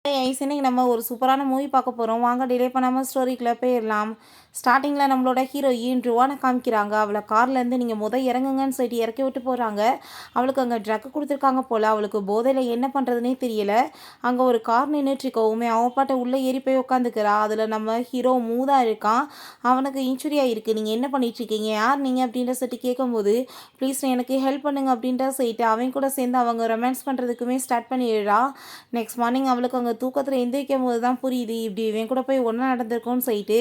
இன்னைக்கு நம்ம ஒரு சூப்பரான மூவி பார்க்க போகிறோம். வாங்க டிலே பண்ணாமல் ஸ்டோரிக்குள்ளே போயிடலாம். ஸ்டார்டிங்கில் நம்மளோட ஹீரோயின் ருவானை காமிக்கிறாங்க. அவளை கார்லேருந்து நீங்கள் இறங்குங்கன்னு சொல்லிட்டு இறக்கி விட்டு போகிறாங்க. அவளுக்கு அங்கே ட்ரக் கொடுத்துருக்காங்க போல். அவளுக்கு போதையில் என்ன பண்ணுறதுனே தெரியல. அங்கே ஒரு கார் நின்றுட்டுருக்கவுமே அவன் பாட்டை உள்ளே ஏறி போய் உட்காந்துக்கிறா. அதில் நம்ம ஹீரோ மூதா இருக்கான். அவனுக்கு இன்ஜுரி ஆகிருக்கு. நீங்கள் என்ன பண்ணிகிட்ருக்கீங்க, யார் நீங்கள் அப்படின்ற சொல்லிட்டு கேட்கும்போது, ப்ளீஸ் எனக்கு ஹெல்ப் பண்ணுங்க அப்படின்ற சொல்லிட்டு அவன் கூட சேர்ந்து அவங்க ரொமான்ஸ் பண்ணுறதுக்குமே ஸ்டார்ட் பண்ணிடுறா. நெக்ஸ்ட் மார்னிங் அவளுக்கு அங்கே தூக்கத்தில் எந்திரிக்கும் போது தான் புரியுது இப்படி இவன் கூட போய் ஒன்றா நடந்திருக்கும்னு சொல்லிட்டு.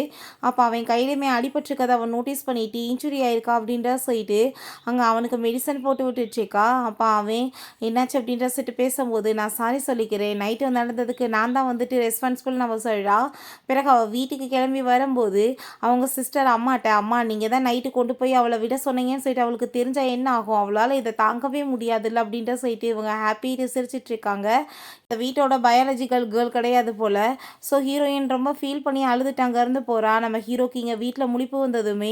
அப்போ அவன் கையிலுமே அடிபட்டிருக்கதை அவன் நோட்டீஸ் பண்ணிட்டு இன்ஜுரி ஆயிருக்கா அப்படின்ற சொல்லிட்டு அங்கே அவனுக்கு மெடிசன் போட்டு விட்டுட்ருக்கா. அப்போ அவன் என்னாச்சு அப்படின்ற சொல்லிட்டு பேசும்போது, நான் சாரி சொல்லிக்கிறேன், நைட்டு நடந்ததுக்கு நான் தான் வந்துட்டு ரெஸ்பான்சிபிள் நம்ம சொல்கிறா. பிறகு அவள் வீட்டுக்கு கிளம்பி வரும்போது அவங்க சிஸ்டர் அம்மாட்ட, அம்மா நீங்கள் தான் நைட்டு கொண்டு போய் அவளை விட சொன்னீங்கன்னு சொல்லிட்டு அவளுக்கு தெரிஞ்சால் என்ன ஆகும், அவளால் இதை தாங்கவே முடியாதுல்ல அப்படின்ற சொல்லிட்டு இவங்க ஹாப்பிட்டு சிரிச்சிட்ருக்காங்க. இந்த வீட்டோட பயாலஜிக்கல் கேர்ள் கிடையாது போல். ஸோ ஹீரோயின் ரொம்ப ஃபீல் பண்ணி அழுதுட்டு அங்கேருந்து போகிறா. நம்ம ஹீரோக்கு இங்கே வீட்டில் முழிப்பு வந்ததுமே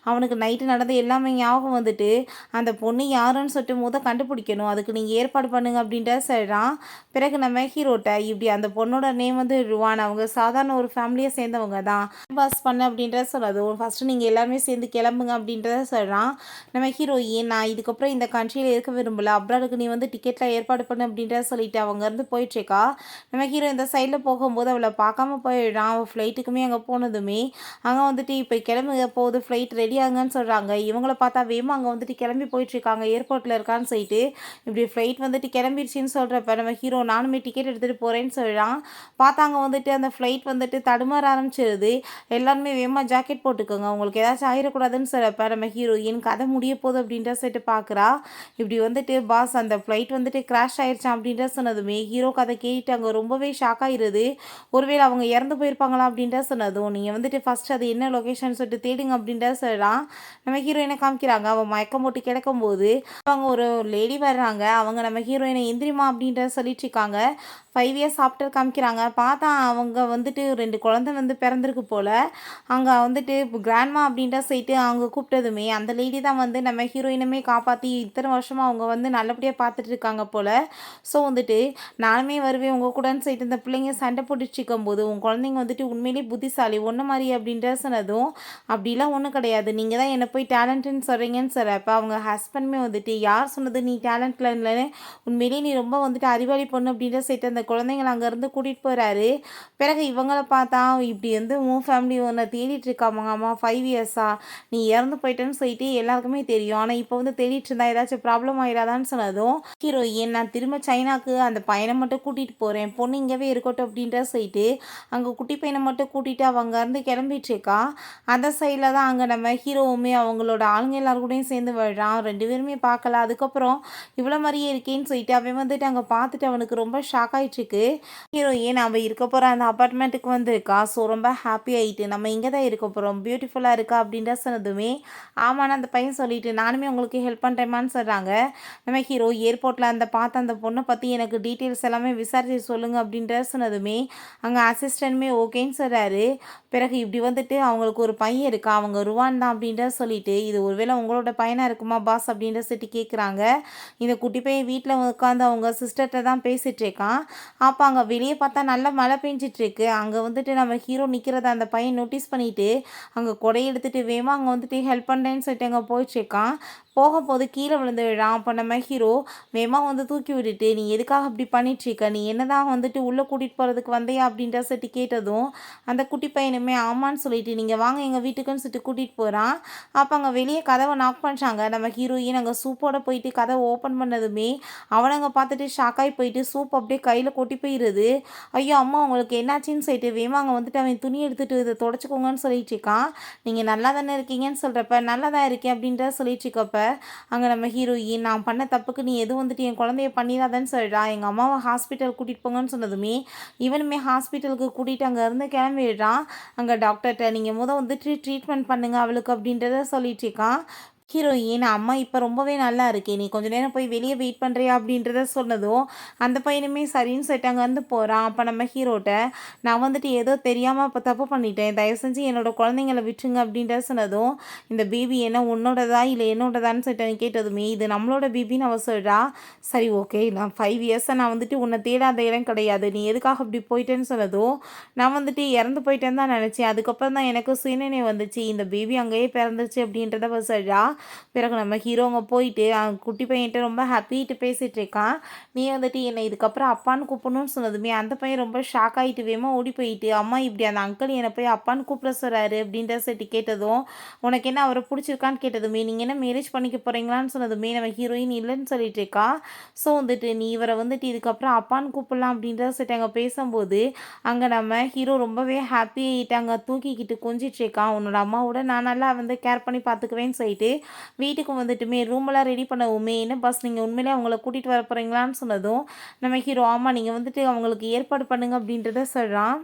அவனுக்கு நைட்டு நடந்த எல்லாமே ஞாபகம் வந்துட்டு, அந்த பொண்ணு யாருன்னு சொல்லிட்டு கண்டுபிடிக்கணும், அதுக்கு நீங்கள் ஏற்பாடு பண்ணுங்க அப்படின்ற சொல்கிறான். பிறகு நம்ம ஹீரோட்ட இப்படி அந்த பொண்ணோட நேம் வந்து ருவான், அவங்க சாதாரண ஒரு ஃபேமிலியை சேர்ந்தவங்க தான், பாஸ் பண்ண அப்படின்றத சொன்னது. ஃபஸ்ட்டு நீங்கள் எல்லாருமே சேர்ந்து கிளம்புங்க அப்படின்றத சொல்கிறான். நம்ம ஹீரோயின், நான் இதுக்கப்புறம் இந்த கண்ட்ரியில் இருக்க விரும்பல, அப்ராடுக்கு நீ வந்து டிக்கெட்டில் ஏற்பாடு பண்ணு அப்படின்றத சொல்லிட்டு அவங்க இருந்து போயிட்டுருக்கா. நம்ம ஹீரோ இந்த சைடில் போகும்போது அவளை பார்க்காம போயிடுறான். அவள் ஃப்ளைட்டுக்குமே அங்கே போனதுமே அங்கே வந்துட்டு இப்போ கிளம்புங்க போகுது, ஃப்ளைட் ரெடி ஆகுங்கன்னு சொல்கிறாங்க. இவங்கள பார்த்தா வேமா அங்கே வந்துட்டு கிளம்பி போயிட்டுருக்காங்க, ஏர்போர்ட்டில் இருக்கான்னு சொல்லிட்டு. இப்படி ஃப்ளைட் வந்துட்டு கிளம்பிடுச்சின்னு சொல்கிறப்ப நம்ம ஹீரோ நானுமே டிக்கெட் எடுத்துகிட்டு போகிறேன்னு சொல்கிறான். பார்த்தாங்க வந்துட்டு அந்த ஃப்ளைட் வந்துட்டு தடுமாற ஆரம்பிச்சிருது. எல்லாருமே வேமா ஜாக்கெட் போட்டுக்கோங்க, உங்களுக்கு ஏதாச்சும் ஆகிடக்கூடாதுன்னு சொல்கிறப்ப நம்ம ஹீரோயின் கதை முடிய போகுது அப்படின்ற சொல்லிட்டு பார்க்குறா. இப்படி வந்துட்டு பாஸ் அந்த ஃப்ளைட் வந்துட்டு கிராஷ் ஆயிடுச்சான் அப்படின்ற சொன்னதுமே ஹீரோக்கு அதை கேட்டு அங்கே ரொம்பவே ஷாக் ஆகிருது. ஒருவேளை அவங்க இறந்து போயிருப்பாங்களா அப்படின்ற சொன்னதும், நீங்கள் வந்துட்டு ஃபஸ்ட்டு அது என்ன லொக்கேஷன் சொல்லிட்டு தேடுங்க அப்படின்ற சொல்லலாம். நம்ம ஹீரோயினை காமிக்கிறாங்க. அவன் மயக்கம் போட்டு கிடக்கும்போது அவங்க ஒரு லேடி வர்றாங்க. அவங்க நம்ம ஹீரோயினை எந்திரிமா அப்படின்ற சொல்லிட்டு இருக்காங்க. 5 இயர்ஸ் ஆஃப்டர் காமிக்கிறாங்க. பார்த்தா அவங்க வந்துட்டு 2 குழந்தை வந்து பிறந்திருக்கு போல். அங்கே வந்துட்டு கிராண்ட்மா அப்படின்ற சைட்டு அவங்க கூப்பிட்டதுமே அந்த லேடி தான் வந்து நம்ம ஹீரோயினுமே காப்பாற்றி இத்தனை வருஷமாக அவங்க வந்து நல்லபடியாக பார்த்துட்டு இருக்காங்க போல். ஸோ வந்துட்டு நானுமே வருவேன் உங்கள் கூடன்னு சொல்லிட்டு இந்த பிள்ளைங்க சண்டை போட்டுட்ருக்கும் போது, உங்கள் குழந்தைங்க வந்துட்டு உண்மையிலேயே புத்திசாலி ஒன்று மாதிரி அப்படின்ற சொன்னதும், அப்படிலாம் ஒன்றும் கிடையாது, நீங்கள் தான் என்னை போய் டேலண்ட்டுன்னு சொல்கிறீங்கன்னு சொல்கிறப்ப அவங்க ஹஸ்பண்டுமே வந்துட்டு, யார் சொன்னது நீ டேலண்ட்டில் இல்லைன்னு, உண்மையிலேயே நீ ரொம்ப வந்துட்டு அறிவாளி பொண்ணு அப்படின்ற சொல்லிட்டு அந்த குழந்தைங்களை அங்கேருந்து கூட்டிகிட்டு போகிறாரு. பிறகு இவங்களை பார்த்தா இப்படி வந்து உன் ஃபேமிலி ஒன்று தேடிட்டு இருக்காமாங்கம்மா 5 இயர்ஸா, நீ இறந்து போயிட்டேன்னு சொல்லிட்டு எல்லாருக்குமே தெரியும், ஆனால் இப்போ வந்து தேடிட்டு இருந்தா ஏதாச்சும் ப்ராப்ளம் ஆயிடாதான்னு சொன்னதும் ஹீரோயின், நான் திரும்ப சைனாக்கு அந்த பையனை மட்டும் கூட்டிகிட்டு போகிறேன், பொண்ணு இங்கேவே இருக்கட்டும் அப்படின்ற சொல்லிட்டு அங்கே குட்டி பையனை மட்டும் கூட்டிகிட்டு அவங்க இருந்து கிளம்பிட்டுருக்கா. அந்த சைடில் தான் அங்கே நம்ம ஹீரோவுமே அவங்களோட ஆளுங்க எல்லாருக்கூடையும் சேர்ந்து விழுறான். 2 பேருமே பார்க்கல. அதுக்கப்புறம் இவ்வளோ மாதிரியே இருக்கேன்னு சொல்லிட்டு அவன் வந்துட்டு அங்கே பார்த்துட்டு அவனுக்கு ரொம்ப ஷாக் ஆகிட்டுருக்கு. ஹீரோயின் அவள் இருக்க போகிற அந்த அப்பார்ட்மெண்ட்டுக்கு வந்திருக்கா. ஸோ ரொம்ப ஹாப்பி ஆகிட்டு, நம்ம இங்கே தான் இருக்க போகிறோம், பியூட்டிஃபுல்லாக இருக்கா அப்படின்ற சொன்னதுமே, ஆமான்னு அந்த பையன் சொல்லிட்டு நானுமே உங்களுக்கு ஹெல்ப் பண்ணுறேம்மான்னு சொல்கிறாங்க. நம்ம ஹீரோ ஏர்போர்ட்டில் அந்த பார்த்த அந்த பொண்ணை பற்றி எனக்கு டீட்டெயில்ஸ் எல்லாமே விசாரிச்சு சொல்லுங்கள் அப்படின்ற சொன்னதுமே அங்கே அசிஸ்டன்ட்மே ஓகேன்னு சொல்கிறாரு. பிறகு இப்படி வந்துட்டு அவங்களுக்கு ஒரு பையன் இருக்கா, அவங்க ருவான் தான் அப்படின்ற சொல்லிட்டு, இது ஒருவேளை உங்களோட பையனாக இருக்குமா பாஸ் அப்படின்ற சொல்லிட்டு கேட்குறாங்க. இந்த குட்டி பையன் வீட்டில் உட்காந்து அவங்க சிஸ்டர்கிட்ட தான் பேசிகிட்டு இருக்கான். அப்போ அங்கே வெளியே பார்த்தா நல்லா மழை பெஞ்சிட்ருக்கு. அங்கே வந்துட்டு நம்ம ஹீரோ நிற்கிறத அந்த பையன் நோட்டீஸ் பண்ணிவிட்டு அங்கே கொடை எடுத்துகிட்டு வேமா அங்கே வந்துட்டு ஹெல்ப் பண்ணுறேன்னு சொல்லிட்டு அங்கே போயிட்டுருக்கான். போகும்போது கீழே விழுந்து விழான். அப்போ நம்ம ஹீரோ வேமா வந்து தூக்கி விட்டுட்டு, நீ எதுக்காக இப்படி பண்ணிட்டுருக்க, நீ என்ன தான் வந்துட்டு உள்ளே கூட்டிகிட்டு போகிறதுக்கு வந்தையா அப்படின்ற சொல்லிட்டு கேட்டதும் அந்த குட்டி பையனுமே ஆமான்னு சொல்லிட்டு, நீங்கள் வாங்க எங்கள் வீட்டுக்குன்னு சொல்லிட்டு கூட்டிகிட்டு போகிறான். அப்போ அங்கே வெளியே கதவை நாக் பண்ணுறாங்க. நம்ம ஹீரோயின் அங்கே சூப்போட போயிட்டு கதவை ஓப்பன் பண்ணதுமே அவனங்க பார்த்துட்டு ஷாக்காகி போயிட்டு சூப் அப்படியே கையில் கொட்டி போயிடுது. ஐயோ அம்மா உங்களுக்கு என்னாச்சின்னு சொல்லிட்டு வேமாங்க வந்துட்டு அவன் துணி எடுத்துகிட்டு இதை தொடச்சிக்கோங்கன்னு சொல்லிட்டு இருக்கான். நீங்கள் நல்லா தானே இருக்கீங்கன்னு சொல்கிறப்ப நல்லா தான் இருக்கேன் அப்படின்ற சொல்லிட்டு இருக்கப்ப அங்கே நம்ம ஹீரோயின், நான் பண்ண தப்புக்கு நீ எதுவும் வந்துட்டு என் குழந்தைய பண்ணிடாதன்னு சொல்கிறா. எங்கள் அம்மாவை ஹாஸ்பிட்டல் கூட்டிகிட்டு போங்கன்னு சொன்னதுமே இவனுமே ஹாஸ்பிட்டலுக்கு கூட்டிகிட்டு அங்கே இருந்து கிளம்பிடுறான். அங்கே டாக்டர்கிட்ட நீங்கள் வந்துட்டு ட்ரீட்மெண்ட் பண்ணுங்கள் அவளுக்கு அப்படின்றத சொல்லிட்டு இருக்கான். ஹீரோயின், "அம்மா இப்ப ரொம்பவே நல்லா இருக்கேன். நீ கொஞ்ச நேரம் போய் வெளிய வெயிட் பண்றியா?" அப்படின்றத சொன்னதும், அந்த பையனுமே சரின்னு சொல்லிட்டு அங்கருந்து போறான். அப்ப நம்ம ஹீரோட்ட, "நான் வந்துட்டு ஏதோ தெரியாம இப்ப தப்பு பண்ணிட்டேன். தயவு செஞ்சு என்னோட குழந்தைங்கள விட்டுருங்க." அப்படின்றத சொன்னதும், "இந்த பேபி என்ன உன்னோடதா? இல்ல என்னோடதான்னு?" சொல்லிட்டு அவன் கேட்டதுமே, "இது நம்மளோட பேபின்னு" அவ சொல்றா. "சரி ஓகே. நான் 5 இயர்ஸா நான் வந்துட்டு உன்ன தேடாத இடம் கிடையாது. நீ எதுக்காக இப்படி போயிட்டேன்னு?" சொன்னதும், "நான் வந்துட்டு இறந்து போயிட்டேன்னு தான் நெனச்சேன். அதுக்கப்புறம் தான் எனக்கு சுயநினைவு வந்துச்சு. இந்த பேபி அங்கேயே பிறந்துருச்சு." அப்படின்றத அவ சொல்றா. பிறகு நம்ம ஹீரோ அங்கே போயிட்டு குட்டி பையன்கிட்ட ரொம்ப ஹாப்பிட்டு பேசிகிட்டு இருக்கான். நீ வந்துட்டு என்னை இதுக்கப்புறம் அப்பான்னு கூப்பிடணும்னு சொன்னதுமே அந்த பையன் ரொம்ப ஷாக் ஆகிட்டு வேகமாக ஓடி போயிட்டு, அம்மா இப்படி அந்த அங்கிள் என்னை போய் அப்பான்னு கூப்பிட சொல்கிறாரு அப்படின்ற சொல்லிட்டு கேட்டதும், உனக்கு என்ன அவரை பிடிச்சிருக்கான்னு கேட்டதுமே, நீங்கள் என்ன மேரேஜ் பண்ணிக்க போகிறீங்களான்னு சொன்னதுமே நம்ம ஹீரோயின் இல்லைன்னு சொல்லிட்டு இருக்கா. ஸோ வந்துட்டு நீ இவரை வந்துட்டு இதுக்கப்புறம் அப்பான்னு கூப்பிடலாம் அப்படின்றத சொல்லிட்டு அங்கே பேசும்போது, அங்கே நம்ம ஹீரோ ரொம்பவே ஹாப்பி ஆகிட்டு தூக்கிக்கிட்டு கொஞ்சிட்டு இருக்கான். உன்னோட அம்மாவோட நான் நல்லா வந்து கேர் பண்ணி பார்த்துக்குவேன்னு சொல்லிட்டு வீட்டுக்கு வந்துட்டுமே ரூமெல்லாம் ரெடி பண்ணவுமே, "என்ன பாஸ் நீங்க உண்மையிலேயே அவங்கள கூட்டிட்டு வர போறீங்களான்னு?" சொன்னதும், நம்ம ஹீரோ, "ஆமா நீங்க வந்துட்டு அவங்களுக்கு ஏற்பாடு பண்ணுங்க." அப்படின்றத சொல்றான்.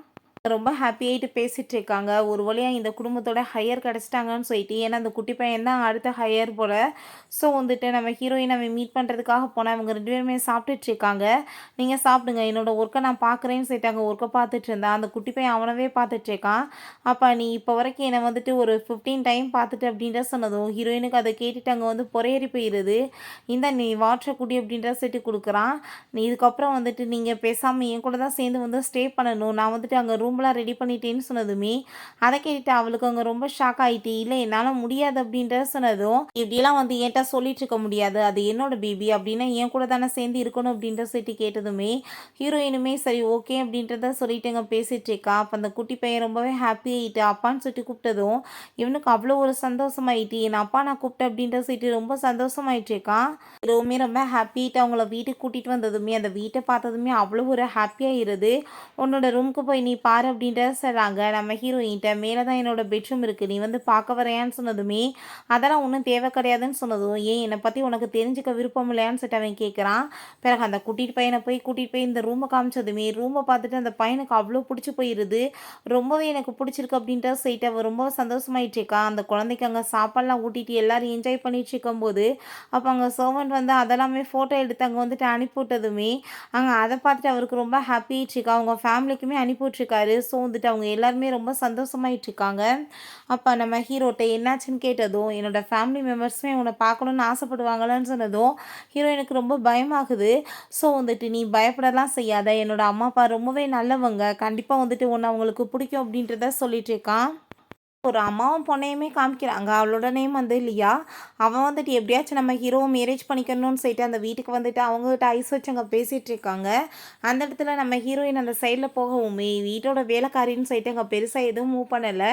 ரொம்ப ஹாப்பியாயிட்டு பேசிட்டு இருக்காங்க. ஒரு வழியா இந்த குடும்பத்தோட ஹையர் கிடைச்சிட்டாங்கன்னு சொல்லிட்டு, ஏன்னா அந்த குட்டி பையன் தான் அடுத்த ஹையர் போல. ஸோ வந்துட்டு நம்ம ஹீரோயின் அவன் மீட் பண்ணுறதுக்காக போனா, இவங்க 2 பேருமே சாப்பிட்டுட்டு இருக்காங்க. "நீங்க சாப்பிடுங்க. என்னோட ஒர்க்க நான் பார்க்குறேன்னு" சொல்லிட்டு அங்க ஒர்க்க பார்த்துட்டு இருந்தா. அந்த குட்டி பையன் அவனவே பார்த்துட்டு இருக்கான். "அப்ப நீ இப்போ வரைக்கும் என்ன வந்துட்டு ஒரு 15 டைம் பார்த்துட்ட." அப்படின்ற சொன்னதும், ஹீரோயினுக்கு அத கேட்டுட்டு அங்க வந்து பொறையேறி போயிருது. "இந்தா நீ வாட்டர் குடி." அப்படின்ற சொல்லிட்டு குடுக்குறான். "நீ இதுக்கப்புறம் வந்துட்டு நீங்க பேசாம என் கூட தான் சேர்ந்து வந்து ஸ்டே பண்ணணும். நான் வந்துட்டு அங்க ரூம்லாம் ரெடி பண்ணிட்டேன்னு" சொன்னதுமே, அத கேட்டுட்டு அவளுக்கு அங்க ரொம்ப ஷாக் ஆயிட்டு, "இல்ல என்னால முடியாது." அப்படின்றத சொன்னதும், "இப்படியெல்லாம் வந்து என்ட்ட சொல்லிட்டு இருக்க முடியாது. அது என்னோட பேபி. அப்படின்னா என் கூட தானே சேர்ந்து இருக்கணும்." அப்படின்ற சொல்லிட்டு கேட்டதுமே, ஹீரோயினுமே சரி ஓகே அப்படின்றத சொல்லிட்டுங்க பேசிட்டு இருக்கா. அப்ப அந்த குட்டி பையன் ரொம்பவே ஹாப்பி ஆயிட்டு அப்பான்னு சொல்லிட்டு கூப்பிட்டதும், இவனுக்கு அவ்வளோ ஒரு சந்தோஷமாயிட்டு, "என்ன அப்பா நான் கூப்பிட்டேன்." அப்படின்ற சொல்லிட்டு ரொம்ப சந்தோஷமாயிட்டு இருக்கான். ஹீரோவுமே ரொம்ப ஹாப்பிட்டு அவங்கள வீட்டுக்கு கூட்டிட்டு வந்ததுமே, அந்த வீட்ட பார்த்ததுமே அவ்வளோ ஒரு ஹாப்பியாயிருது. "உன்னோட ரூமுக்கு போய் நீ பாரு." அப்படின்றத சொல்றாங்க. நம்ம ஹீரோயின்ட்ட, "மேல தான் என்னோட பெட்ரூம் இருக்கு. நீ வந்து பார்க்க வரையான்னு?" சொன்னதுமே, "அதெல்லாம் ஒண்ணும் தேவை கிடையாதுன்னு." சொன்னதும், "ஏன் என்னை பத்தி உனக்கு தெரிஞ்சுக்க விருப்பம் இல்லையான்னு?" சொல்லிட்டு அவன் கேட்குறான். பிறகு அந்த பையன கூட்டிட்டு போய் இந்த ரூம காமிச்சதுமே, ரூம பார்த்துட்டு அந்த பையனுக்கு அவ்வளோ புடிச்சு போயிருது. ரொம்பவே எனக்கு புடிச்சிருக்கு அப்படின்ட்டு சொல்லிட்டு அவ ரொம்ப சந்தோஷமாயிட்டு இருக்கா. அந்த குழந்தைக்கு அங்க சாப்பாடுலாம் ஊட்டிட்டு எல்லாரும் என்ஜாய் பண்ணிட்டு இருக்கும்போது, அப்ப அங்க சர்வன்ட் வந்து அதெல்லாமே ஃபோட்டோ எடுத்து அங்க வந்துட்டு அனுப்பிவிட்டதுமே, அங்க அத பார்த்துட்டு அவருக்கு ரொம்ப ஹாப்பி ஆயிட்டு இருக்கா. அவங்க ஃபேமிலிக்குமே அனுப்பி விட்டுருக்காரு. ஸோ வந்துட்டு அவங்க எல்லாருமே ரொம்ப சந்தோஷமாயிட்டு இருக்காங்க. அப்ப நம்ம ஹீரோட்ட என்னாச்சுன்னு கேட்டதும், "என்னோட ஃபேமிலி மெம்பர்ஸுமே உன்ன பார்க்கணும்னு ஆசைப்படுவாங்களான்னு?" சொன்னதும், ஹீரோயினுக்கு ரொம்ப பயமாகுது. ஸோ வந்துட்டு, "நீ பயப்படலாம் செய்யாத. என்னோட அம்மா, அப்பா ரொம்பவே நல்லவங்க. கண்டிப்பா வந்துட்டு உன்ன அவங்களுக்கு பிடிக்கும்." அப்படின்றத சொல்லிட்டு இருக்கான். ஒரு அம்மாவும் பொண்ணையுமே காமிக்கிறாங்க. அவளோட நேம் வந்து லியா. அவன் வந்துட்டு எப்படியாச்சும் நம்ம ஹீரோவ மேரேஜ் பண்ணிக்கணும்னு சொல்லிட்டு அந்த வீட்டுக்கு வந்துட்டு அவங்ககிட்ட ஐஸ் வச்சு அங்க பேசிட்டு இருக்காங்க. அந்த இடத்துல நம்ம ஹீரோயின் அந்த சைட்ல போகவுமே, வீட்டோட வேலைக்காரின்னு சொல்லிட்டு அங்க பெருசா எதுவும் மூவ் பண்ணல.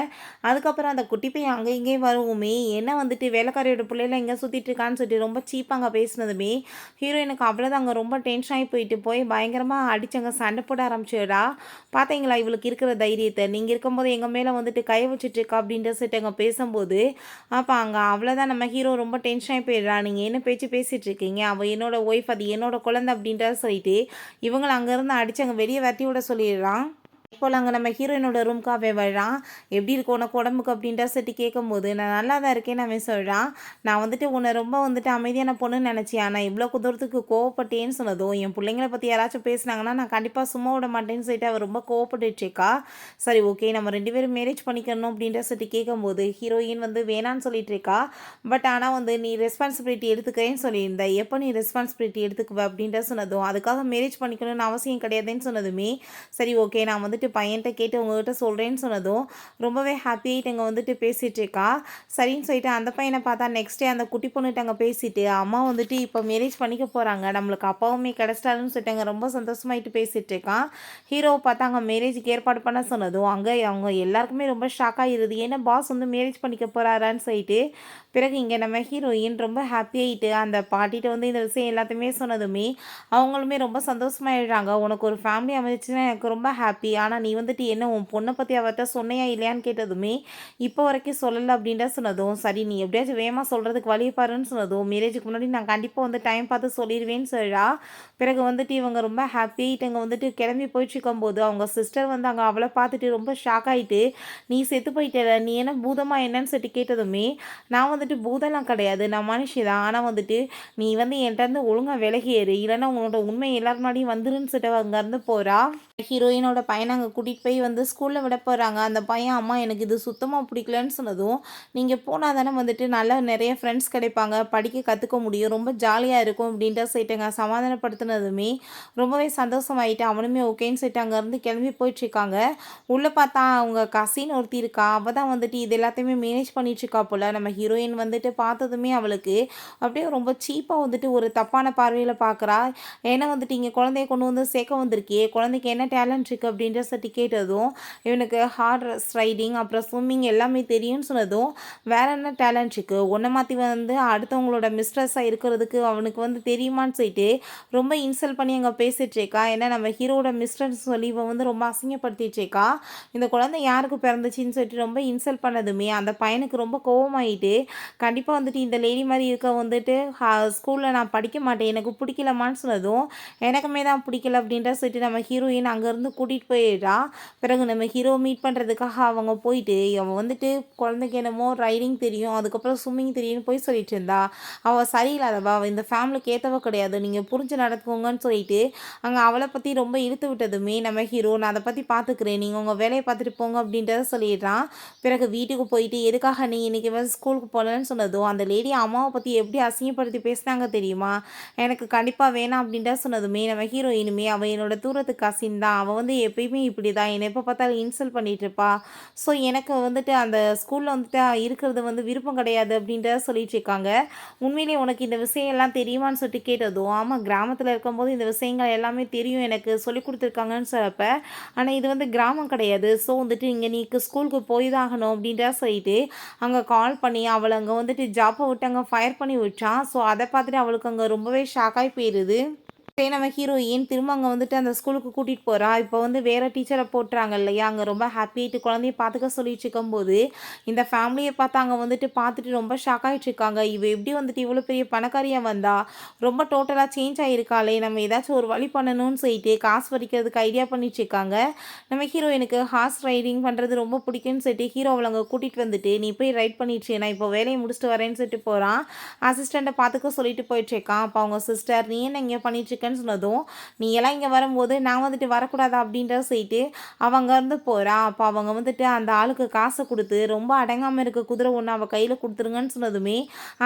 அதுக்கப்புறம் அந்த குட்டி பையன் அங்க இங்கேயும் வரவுமே, என்ன வந்துட்டு வேலைக்காரியோட புள்ளைலாம் எங்க சுத்திட்டு இருக்கான்னு சொல்லிட்டு ரொம்ப சீப்பா அங்க பேசினதுமே, ஹீரோயினுக்கு அவ்வளோதாங்க ரொம்ப டென்ஷன் ஆகி போயிட்டு போய் பயங்கரமா அடிச்சு அங்க சண்டை போட ஆரம்பிச்சுடுறா. "பார்த்தீங்களா இவளுக்கு இருக்கிற தைரியத்த. நீங்க இருக்கும்போது எங்க மேல வந்துட்டு கை வச்சுட்டு இருக்கா." அப்படின்ற சொல்லிட்டு அங்க பேசும்போது, அப்ப அங்க அவ்வளோதான் நம்ம ஹீரோ ரொம்ப டென்ஷன் ஆகி போயிடுறா. "நீங்க என்ன பேச்சு பேசிட்டு இருக்கீங்க? அவ என்னோட ஒய்ஃப். அது என்னோட குழந்தை." அப்படின்றத சொல்லிட்டு, இவங்கள அங்கருந்து அடிச்சு அங்க வெளிய விரட்டி விட சொல்லிடுறான். இப்போல அங்க நம்ம ஹீரோயினோட ரூம்க்கு அவன் வர்றான். "எப்படி இருக்கு உனக்கு உடம்புக்கு?" அப்படின்ட்டு சொல்லிட்டு கேட்கும்போது, "நான் நல்லா தான் இருக்கேன்னு" அவன் சொல்றான். "நான் வந்துட்டு உன்னை ரொம்ப வந்துட்டு அமைதியான பொண்ணுன்னு நினச்சேன். ஆனா இவ்வளோ தூரத்துக்கு கோவப்பட்டேன்னு" சொன்னதும், "என் பிள்ளைங்கள பத்தி யாராச்சும் பேசுனாங்கன்னா நான் கண்டிப்பா சும்மா விட மாட்டேன்னு" சொல்லிட்டு அவ ரொம்ப கோவப்பட்டுட்டு இருக்கா. சரி ஓகே நம்ம 2 பேரும் மேரேஜ் பண்ணிக்கணும் அப்படின்ற சொல்லிட்டு கேட்கும்போது, ஹீரோயின் வந்து வேணான்னு சொல்லிட்டு இருக்கா. பட் ஆனா வந்து, "நீ ரெஸ்பான்சிபிலிட்டி எடுத்துக்கிறேன்னு சொல்லியிருந்த. எப்போ நீ ரெஸ்பான்சிபிலிட்டி எடுத்துக்குவ?" அப்படின்ற சொன்னதும், "அதுக்காக மேரேஜ் பண்ணிக்கணும்னு அவசியம் கிடையாதுன்னு" சொன்னதுமே, "சரி ஓகே நான் வந்துட்டு பையன்ட்ட கேட்டு உங்ககிட்ட சொல்கிறேன்னு" சொன்னதும், ரொம்பவே ஹாப்பி ஆயிட்டு அங்கே வந்துட்டு பேசிகிட்டு இருக்கா. சரின்னு சொல்லிட்டு அந்த பையனை பார்த்தா நெக்ஸ்ட் டே அந்த குட்டி பொண்ணுகிட்ட அங்கே பேசிட்டு, "அம்மா வந்துட்டு இப்போ மேரேஜ் பண்ணிக்க போகிறாங்க. நம்மளுக்கு அப்பாவுமே கிடச்சிட்டாருன்னு" சொல்லிட்டு அங்கே ரொம்ப சந்தோஷமாயிட்டு பேசிகிட்டு இருக்கான். ஹீரோவை பார்த்தா அங்கே மேரேஜுக்கு ஏற்பாடு பண்ண சொன்னதும், அங்கே அவங்க எல்லாருக்குமே ரொம்ப ஷாக் ஆகிருது. ஏன்னா பாஸ் வந்து மேரேஜ் பண்ணிக்க போகிறாரான்னு சொல்லிட்டு. பிறகு இங்கே நம்ம ஹீரோயின் ரொம்ப ஹாப்பி ஆயிட்டு அந்த பாட்டிகிட்ட வந்து இந்த விஷயம் எல்லாத்தையுமே சொன்னதுமே, அவங்களுமே ரொம்ப சந்தோஷமாயிடுறாங்க. "உனக்கு ஒரு ஃபேமிலி அமைஞ்சிச்சுன்னா எனக்கு ரொம்ப ஹாப்பி. ஆனா ஆனால் நீ வந்துட்டு என்ன உன் பொண்ணை பற்றி அவர்கிட்ட சொன்னையா இல்லையான்னு கேட்டதுமே இப்போ வரைக்கும் சொல்லலை அப்படின்ட்டு சொன்னதும் சரி நீ எப்படியாச்சும் வேகமாக சொல்கிறதுக்கு வழி பாருன்னு சொன்னதும் மேரேஜுக்கு முன்னாடி நான் கண்டிப்பாக வந்து டைம் பார்த்து சொல்லிடுவேன்னு சொல்லிடா. பிறகு வந்துட்டு இவங்க ரொம்ப ஹாப்பியாகிட்டு இங்கே வந்துட்டு கிளம்பி போயிட்டுருக்கும்போது அவங்க சிஸ்டர் வந்து அங்கே அவளை பார்த்துட்டு ரொம்ப ஷாக் ஆகிட்டு நீ செத்து போயிட்ட நீ என்ன பூதமா என்னன்னு சொல்லிட்டு கேட்டதுமே நான் வந்துட்டு பூதம்லாம் கிடையாது நான் மனுஷி தான் ஆனால் வந்துட்டு நீ வந்து என்கிட்ட ஒழுங்காக விலகி ஏறு இல்லைன்னா உன்னோட உண்மை எல்லாரும் முன்னாடியும் வந்துருன்னு சொல்லிட்டு அங்கேருந்து போகிறா. ஹீரோயினோட பையனை அங்கே கூட்டிகிட்டு போய் வந்து ஸ்கூலில் விட போகிறாங்க. அந்த பையன் அம்மா எனக்கு இது சுத்தமாக பிடிக்கலன்னு சொன்னதும் நீங்கள் போனால் தானே வந்துட்டு நல்லா நிறைய ஃப்ரெண்ட்ஸ் கிடைப்பாங்க படிக்க கற்றுக்க முடியும் ரொம்ப ஜாலியாக இருக்கும் அப்படின்ட்டு சொல்லிட்டுங்க சமாதானப்படுத்தினதுமே ரொம்பவே சந்தோஷமாயிட்டு அவனுமே ஓகேன்னு சொல்லிட்டு அங்கேருந்து கிளம்பி போயிட்டுருக்காங்க. உள்ளே பார்த்தா அவங்க கசின் ஒருத்தி இருக்கா அவள் தான் வந்துட்டு இது எல்லாத்தையுமே மேனேஜ் பண்ணிட்டுருக்கா போல். நம்ம ஹீரோயின் வந்துட்டு பார்த்ததுமே அவளுக்கு அப்படியே ரொம்ப சீப்பாக வந்துட்டு ஒரு தப்பான பார்வையில் பார்க்குறா. ஏன்னா வந்துட்டு இங்கே குழந்தைய கொண்டு வந்து சேர்க்க வந்திருக்கியே குழந்தைக்கு என்ன டேலண்ட் இருக்குது அப்படின்ற சட்டி கேட்டதும் இவனுக்கு ஹார்ஸ் ரைடிங் அப்புறம் ஸ்விம்மிங் எல்லாமே தெரியும்னு சொன்னதும் வேற என்ன டேலண்ட் இருக்குது ஒன்றை மாற்றி வந்து அடுத்தவங்களோட மிஸ்ட்ரஸாக இருக்கிறதுக்கு அவனுக்கு வந்து தெரியுமான்னு சொல்லிட்டு ரொம்ப இன்சல்ட் பண்ணி அங்கே பேசிகிட்ருக்கா. ஏன்னா நம்ம ஹீரோட மிஸ்டர்ஸ் சொல்லி இவன் வந்து ரொம்ப அசிங்கப்படுத்திட்டுருக்கா. இந்த குழந்தை யாருக்கு பிறந்துச்சின்னு சொல்லிட்டு ரொம்ப இன்சல்ட் பண்ணதுமே அந்த பையனுக்கு ரொம்ப கோவமாயிட்டு கண்டிப்பாக வந்துட்டு இந்த லேடி மாதிரி இருக்க வந்துட்டு ஸ்கூலில் நான் படிக்க மாட்டேன் எனக்கு பிடிக்கலமான்னு சொன்னதும் எனக்குமே தான் பிடிக்கல அப்படின்ற சொல்லிட்டு நம்ம ஹீரோயின் அங்கேருந்து கூட்டிகிட்டு போயிடுறா. பிறகு நம்ம ஹீரோ மீட் பண்ணுறதுக்காக அவங்க போயிட்டு அவன் வந்துட்டு குழந்தைக்கு என்னமோ ரைடிங் தெரியும் அதுக்கப்புறம் ஸ்விம்மிங் தெரியும்னு போய் சொல்லிட்டு இருந்தா. அவள் சரியில்லாதவா அவள் இந்த ஃபேமிலிக்கு ஏற்றவ கிடையாது நீங்கள் புரிஞ்சு நடத்துக்கோங்கன்னு சொல்லிட்டு அங்கே அவளை பற்றி ரொம்ப இழுத்து விட்டதுமே நம்ம ஹீரோ நான் அதை பற்றி பார்த்துக்கிறேன் நீங்கள் உங்கள் வேலையை பார்த்துட்டு போங்க அப்படின்றத சொல்லிடுறான். பிறகு வீட்டுக்கு போயிட்டு எதுக்காக நீ இன்றைக்கி வந்து ஸ்கூலுக்கு போகலன்னு சொன்னதும் அந்த லேடி அம்மாவை பற்றி எப்படி அசிங்கப்படுத்தி பேசினாங்க தெரியுமா எனக்கு கண்டிப்பாக வேணாம் அப்படின்றத சொன்னதுமே நம்ம ஹீரோயினுமே அவள் என்னோட தூரத்துக்கு கசின் தான் அவள் வந்து எப்பயுமே இப்படி தான் என்னை எப்போ பார்த்தாலும் இன்சல்ட் பண்ணிட்டு இருப்பா. ஸோ எனக்கு வந்துட்டு அந்த ஸ்கூலில் வந்துட்டு இருக்கிறது வந்து விருப்பம் கிடையாது அப்படின்றத சொல்லிட்டு இருக்காங்க. உண்மையிலே உனக்கு இந்த விஷயம் எல்லாம் தெரியுமான்னு சொல்லிட்டு கேட்டதும் ஆமாம் கிராமத்தில் இருக்கும்போது இந்த விஷயங்கள் எல்லாமே தெரியும் எனக்கு சொல்லி கொடுத்துருக்காங்கன்னு சொல்லப்ப ஆனால் இது வந்து கிராமம் கிடையாது ஸோ வந்துட்டு இங்கே நீக்கு ஸ்கூலுக்கு போய் தான் ஆகணும் அப்படின்றத சொல்லிட்டு அங்கே கால் பண்ணி அவளை அங்கே வந்துட்டு ஜாப்பை விட்டு அங்கே ஃபயர் பண்ணி விட்டான். ஸோ அதை பார்த்துட்டு அவளுக்கு அங்கே ரொம்பவே ஷாக்காகி போயிடுது. நம்ம ஹீரோயின் திரும்ப அங்கே வந்துட்டு அந்த ஸ்கூலுக்கு கூட்டிகிட்டு போகிறா. இப்போ வந்து வேறு டீச்சரை போட்டுறாங்க இல்லையா அங்கே ரொம்ப ஹாப்பியாகிட்டு குழந்தைய பார்த்துக்க சொல்லிட்டு இருக்கும்போது இந்த ஃபேமிலியை பார்த்து அங்கே வந்துட்டு பார்த்துட்டு ரொம்ப ஷாக் ஆகிட்டு இருக்காங்க. இவ எப்படி வந்துட்டு இவ்வளோ பெரிய பணக்காரியாக வந்தா ரொம்ப டோட்டலாக சேஞ்ச் ஆகிருக்காளே நம்ம ஏதாச்சும் ஒரு வழி பண்ணணும்னு சொல்லிட்டு காசு வடிக்கிறதுக்கு ஐடியா பண்ணிட்டு இருக்காங்க. நம்ம ஹீரோயினுக்கு ஹார்ஸ் ரைடிங் பண்ணுறது ரொம்ப பிடிக்கும்னு சொல்லிட்டு ஹீரோ அவளை அங்கே கூட்டிகிட்டு வந்துட்டு நீ போய் ரைட் பண்ணிடுச்சு நான் இப்போ வேலையை முடிச்சுட்டு வரேன்னு சொல்லிட்டு போகிறான். அசிஸ்டண்ட்டை பார்த்துக்க சொல்லிட்டு போயிட்டுருக்கான். அப்போ அவங்க சிஸ்டர் நீ என்ன இங்கே பண்ணிட்டு சொன்னதும் நீ எல்லாம் இங்கே வரும்போது நான் வந்துட்டு வரக்கூடாதா அப்படின்றத சொல்லிட்டு அவங்க இருந்து போகிறா. அப்போ அவங்க வந்துட்டு அந்த ஆளுக்கு காசை கொடுத்து ரொம்ப அடங்காமல் இருக்க குதிரை ஒன்று அவள் கையில் கொடுத்துருங்கன்னு சொன்னதுமே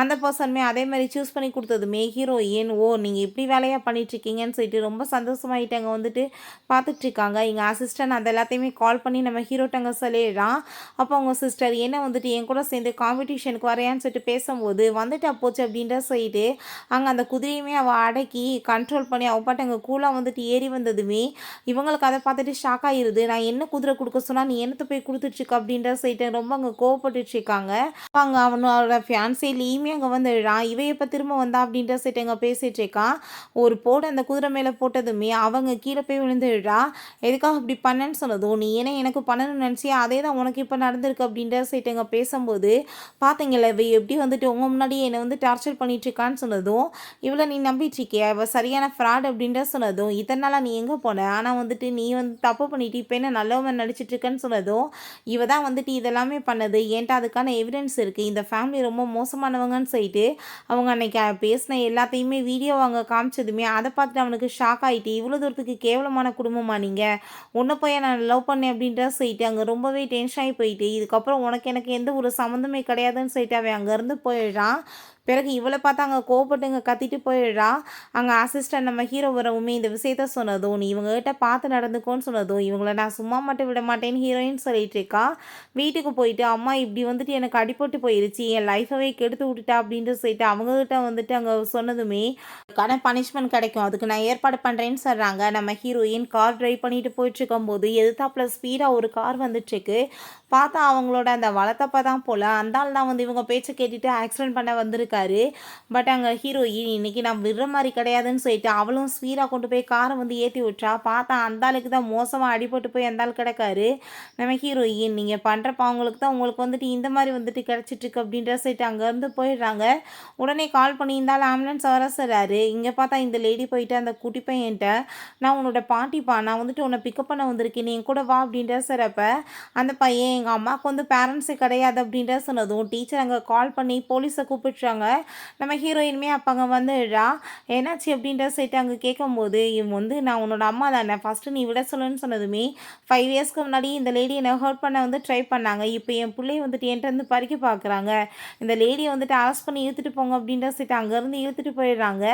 அந்த பர்சனுமே அதே மாதிரி சூஸ் பண்ணி கொடுத்ததுமே ஹீரோயின் ஓ நீங்கள் இப்படி வேலையாக பண்ணிட்டுருக்கீங்கன்னு சொல்லிட்டு ரொம்ப சந்தோஷமாயிட்டு அங்கே வந்துட்டு பார்த்துட்ருக்காங்க. எங்கள் அசிஸ்டன்ட் அது எல்லாத்தையுமே கால் பண்ணி நம்ம ஹீரோட்டங்க சொல்லிடுறான். அப்போ அவங்க சிஸ்டர் என்ன வந்துட்டு என் கூட சேர்ந்து காம்படிஷனுக்கு வரையான்னு சொல்லிட்டு பேசும்போது வந்துட்டு போச்சு அப்படின்ற சொல்லிட்டு அங்கே அந்த குதிரையுமே அவள் அடக்கி கண்ட்ரோல் பண்ணி அவள் பாட்டு அங்கே கூலாக வந்துட்டு ஏறி வந்ததுமே இவங்களுக்கு அதை பார்த்துட்டு ஷாக் ஆகிடுது. நான் என்ன குதிரை கொடுக்க சொன்னால் நீ என்னத்தை போய் கொடுத்துட்ருக்க அப்படின்ற சொல்லிட்டு ரொம்ப அங்கே கோவப்பட்டுட்ருக்காங்க. அங்கே அவனோட ஃபியான்சேலியுமே அங்கே வந்துடுறான். இவ எப்போ திரும்ப வந்தா அப்படின்ற சொல்லிட்டு அங்கே பேசிகிட்டு இருக்கான். ஒரு போடு அந்த குதிரை மேலே போட்டதுமே அவங்க கீழே போய் விழுந்துடுறா. எதுக்காக இப்படி பண்ணேன்னு சொன்னதும் நீ ஏன்னா எனக்கு பண்ணணும்னு நினச்சியா அதே தான் உனக்கு இப்போ நடந்திருக்கு அப்படின்ற சொல்லிட்டு அங்கே பேசும்போது பார்த்தீங்களா இவ எப்படி வந்துட்டு உங்கள் முன்னாடியே என்னை வந்து டார்ச்சர் பண்ணிட்டுருக்கான்னு சொன்னதும் இவ்வளோ நீ நம்பிட்டுருக்கிய அவள் சரியான ஃப்ராட் அப்படின்ற சொன்னதும் இதனால் நீ எங்கே போன ஆனால் வந்துட்டு நீ வந்து தப்பு பண்ணிட்டு இப்போ என்ன நல்லவன் நடிச்சிட்ருக்கன்னு சொன்னதும் இவ தான் வந்துட்டு இதெல்லாமே பண்ணது ஏன்ட்டு அதுக்கான எவிடன்ஸ் இருக்குது இந்த ஃபேமிலி ரொம்ப மோசமானவங்கன்னு சொல்லிட்டு அவங்க அன்னைக்கு பேசின எல்லாத்தையுமே வீடியோ அவங்க காமிச்சதுமே அதை பார்த்துட்டு அவனுக்கு ஷாக் ஆகிட்டு இவ்வளோ தூரத்துக்கு கேவலமான குடும்பமா நீங்கள் ஒன்று போய் நான் லவ் பண்ணேன் அப்படின்ற சொல்லிட்டு அங்கே ரொம்பவே டென்ஷன் ஆகி போயிட்டு இதுக்கப்புறம் உனக்கு எனக்கு எந்த ஒரு சம்மந்தமே கிடையாதுன்னு சொல்லிட்டு அவன் அங்கேருந்து போயிடுறான். பிறகு இவளை பார்த்தா அங்கே கோவப்பட்டு இங்கே கத்திட்டு போயிடுறா. அங்கே அசிஸ்டன்ட் நம்ம ஹீரோ வரவுமே இந்த விஷயத்த சொன்னதும் நீ இவங்ககிட்ட பார்த்து நடந்துக்கோன்னு சொன்னதும் இவங்கள நான் சும்மா மட்டும் விட மாட்டேன்னு ஹீரோயின் சொல்லிட்டு இருக்கா. வீட்டுக்கு போயிட்டு அம்மா இப்படி வந்துட்டு எனக்கு அடிபட்டு போயிடுச்சு என் லைஃபவே கெடுத்து விட்டுட்டா அப்படின்ட்டு சொல்லிட்டு அவங்ககிட்ட வந்துட்டு அங்கே சொன்னதுமே பனிஷ்மெண்ட் கிடைக்கும் அதுக்கு நான் ஏற்பாடு பண்ணுறேன்னு சொல்கிறாங்க. நம்ம ஹீரோயின் கார் ட்ரைவ் பண்ணிட்டு போயிட்டு இருக்கும்போது எதிர்த்தாப்புல ஸ்பீடாக ஒரு கார் வந்துட்டுருக்கு. பார்த்தா அவங்களோட அந்த வளர்த்தப்ப தான் போல் அந்த ஆள் தான் வந்து இவங்க பேச்சை கேட்டுட்டு ஆக்சிடென்ட் பண்ண வந்திருக்காரு. இருக்காரு. பட் அங்கே ஹீரோயின் இன்னைக்கு நான் விடுற மாதிரி கிடையாதுன்னு சொல்லிட்டு அவளும் ஸ்பீடாக கொண்டு போய் காரை வந்து ஏற்றி விட்றா. பார்த்தா அந்த ஆளுக்கு தான் மோசமாக அடிபட்டு போய் அந்த ஆள் கிடக்காரு. நம்ம ஹீரோயின் நீங்கள் பண்ணுற பாவங்களுக்கு தான் உங்களுக்கு வந்துட்டு இந்த மாதிரி வந்துட்டு கிடச்சிட்ருக்கு அப்படின்ற சொல்லிட்டு அங்கேருந்து போயிடுறாங்க. உடனே கால் பண்ணி இருந்தாலும் ஆம்புலன்ஸ் வர சொல்கிறாரு. இங்கே பார்த்தா இந்த லேடி போயிட்டு அந்த குட்டி பையன்ட்ட நான் உன்னோட பாட்டிப்பா, நான் வந்துட்டு உன்னை பிக்கப் பண்ண வந்திருக்கேன், நீ என் கூட வா அப்படின்ற சொல்கிறப்ப அந்த பையன் எங்கள் அம்மாவுக்கு வந்து பேரண்ட்ஸே கிடையாது அப்படின்ற சொன்னதும் டீச்சர் அங்கே கால் பண்ணி போலீஸை கூப்பிட்டுறாங்க. நம்ம ஹீரோயினுமே அப்போ அங்கே வந்துடுறா. என்னாச்சு அப்படின்ற சொல்லிட்டு அங்கே கேட்கும்போது இவன் வந்து நான் உன்னோட அம்மா தானே, ஃபஸ்ட்டு நீ விட சொல்லுன்னு சொன்னதுமே 5 இயர்ஸ்க்கு முன்னாடி இந்த லேடி என்னை ஹர்ட் பண்ண வந்து ட்ரை பண்ணாங்க. இப்போ என் பிள்ளைய வந்துட்டு என்கிட்ட வந்து பறிக்க பார்க்குறாங்க. இந்த லேடியை வந்துட்டு அரெஸ்ட் பண்ணி இழுத்துட்டு போங்க அப்படின்ற சொல்லிட்டு அங்கேருந்து இழுத்துட்டு போயிடுறாங்க.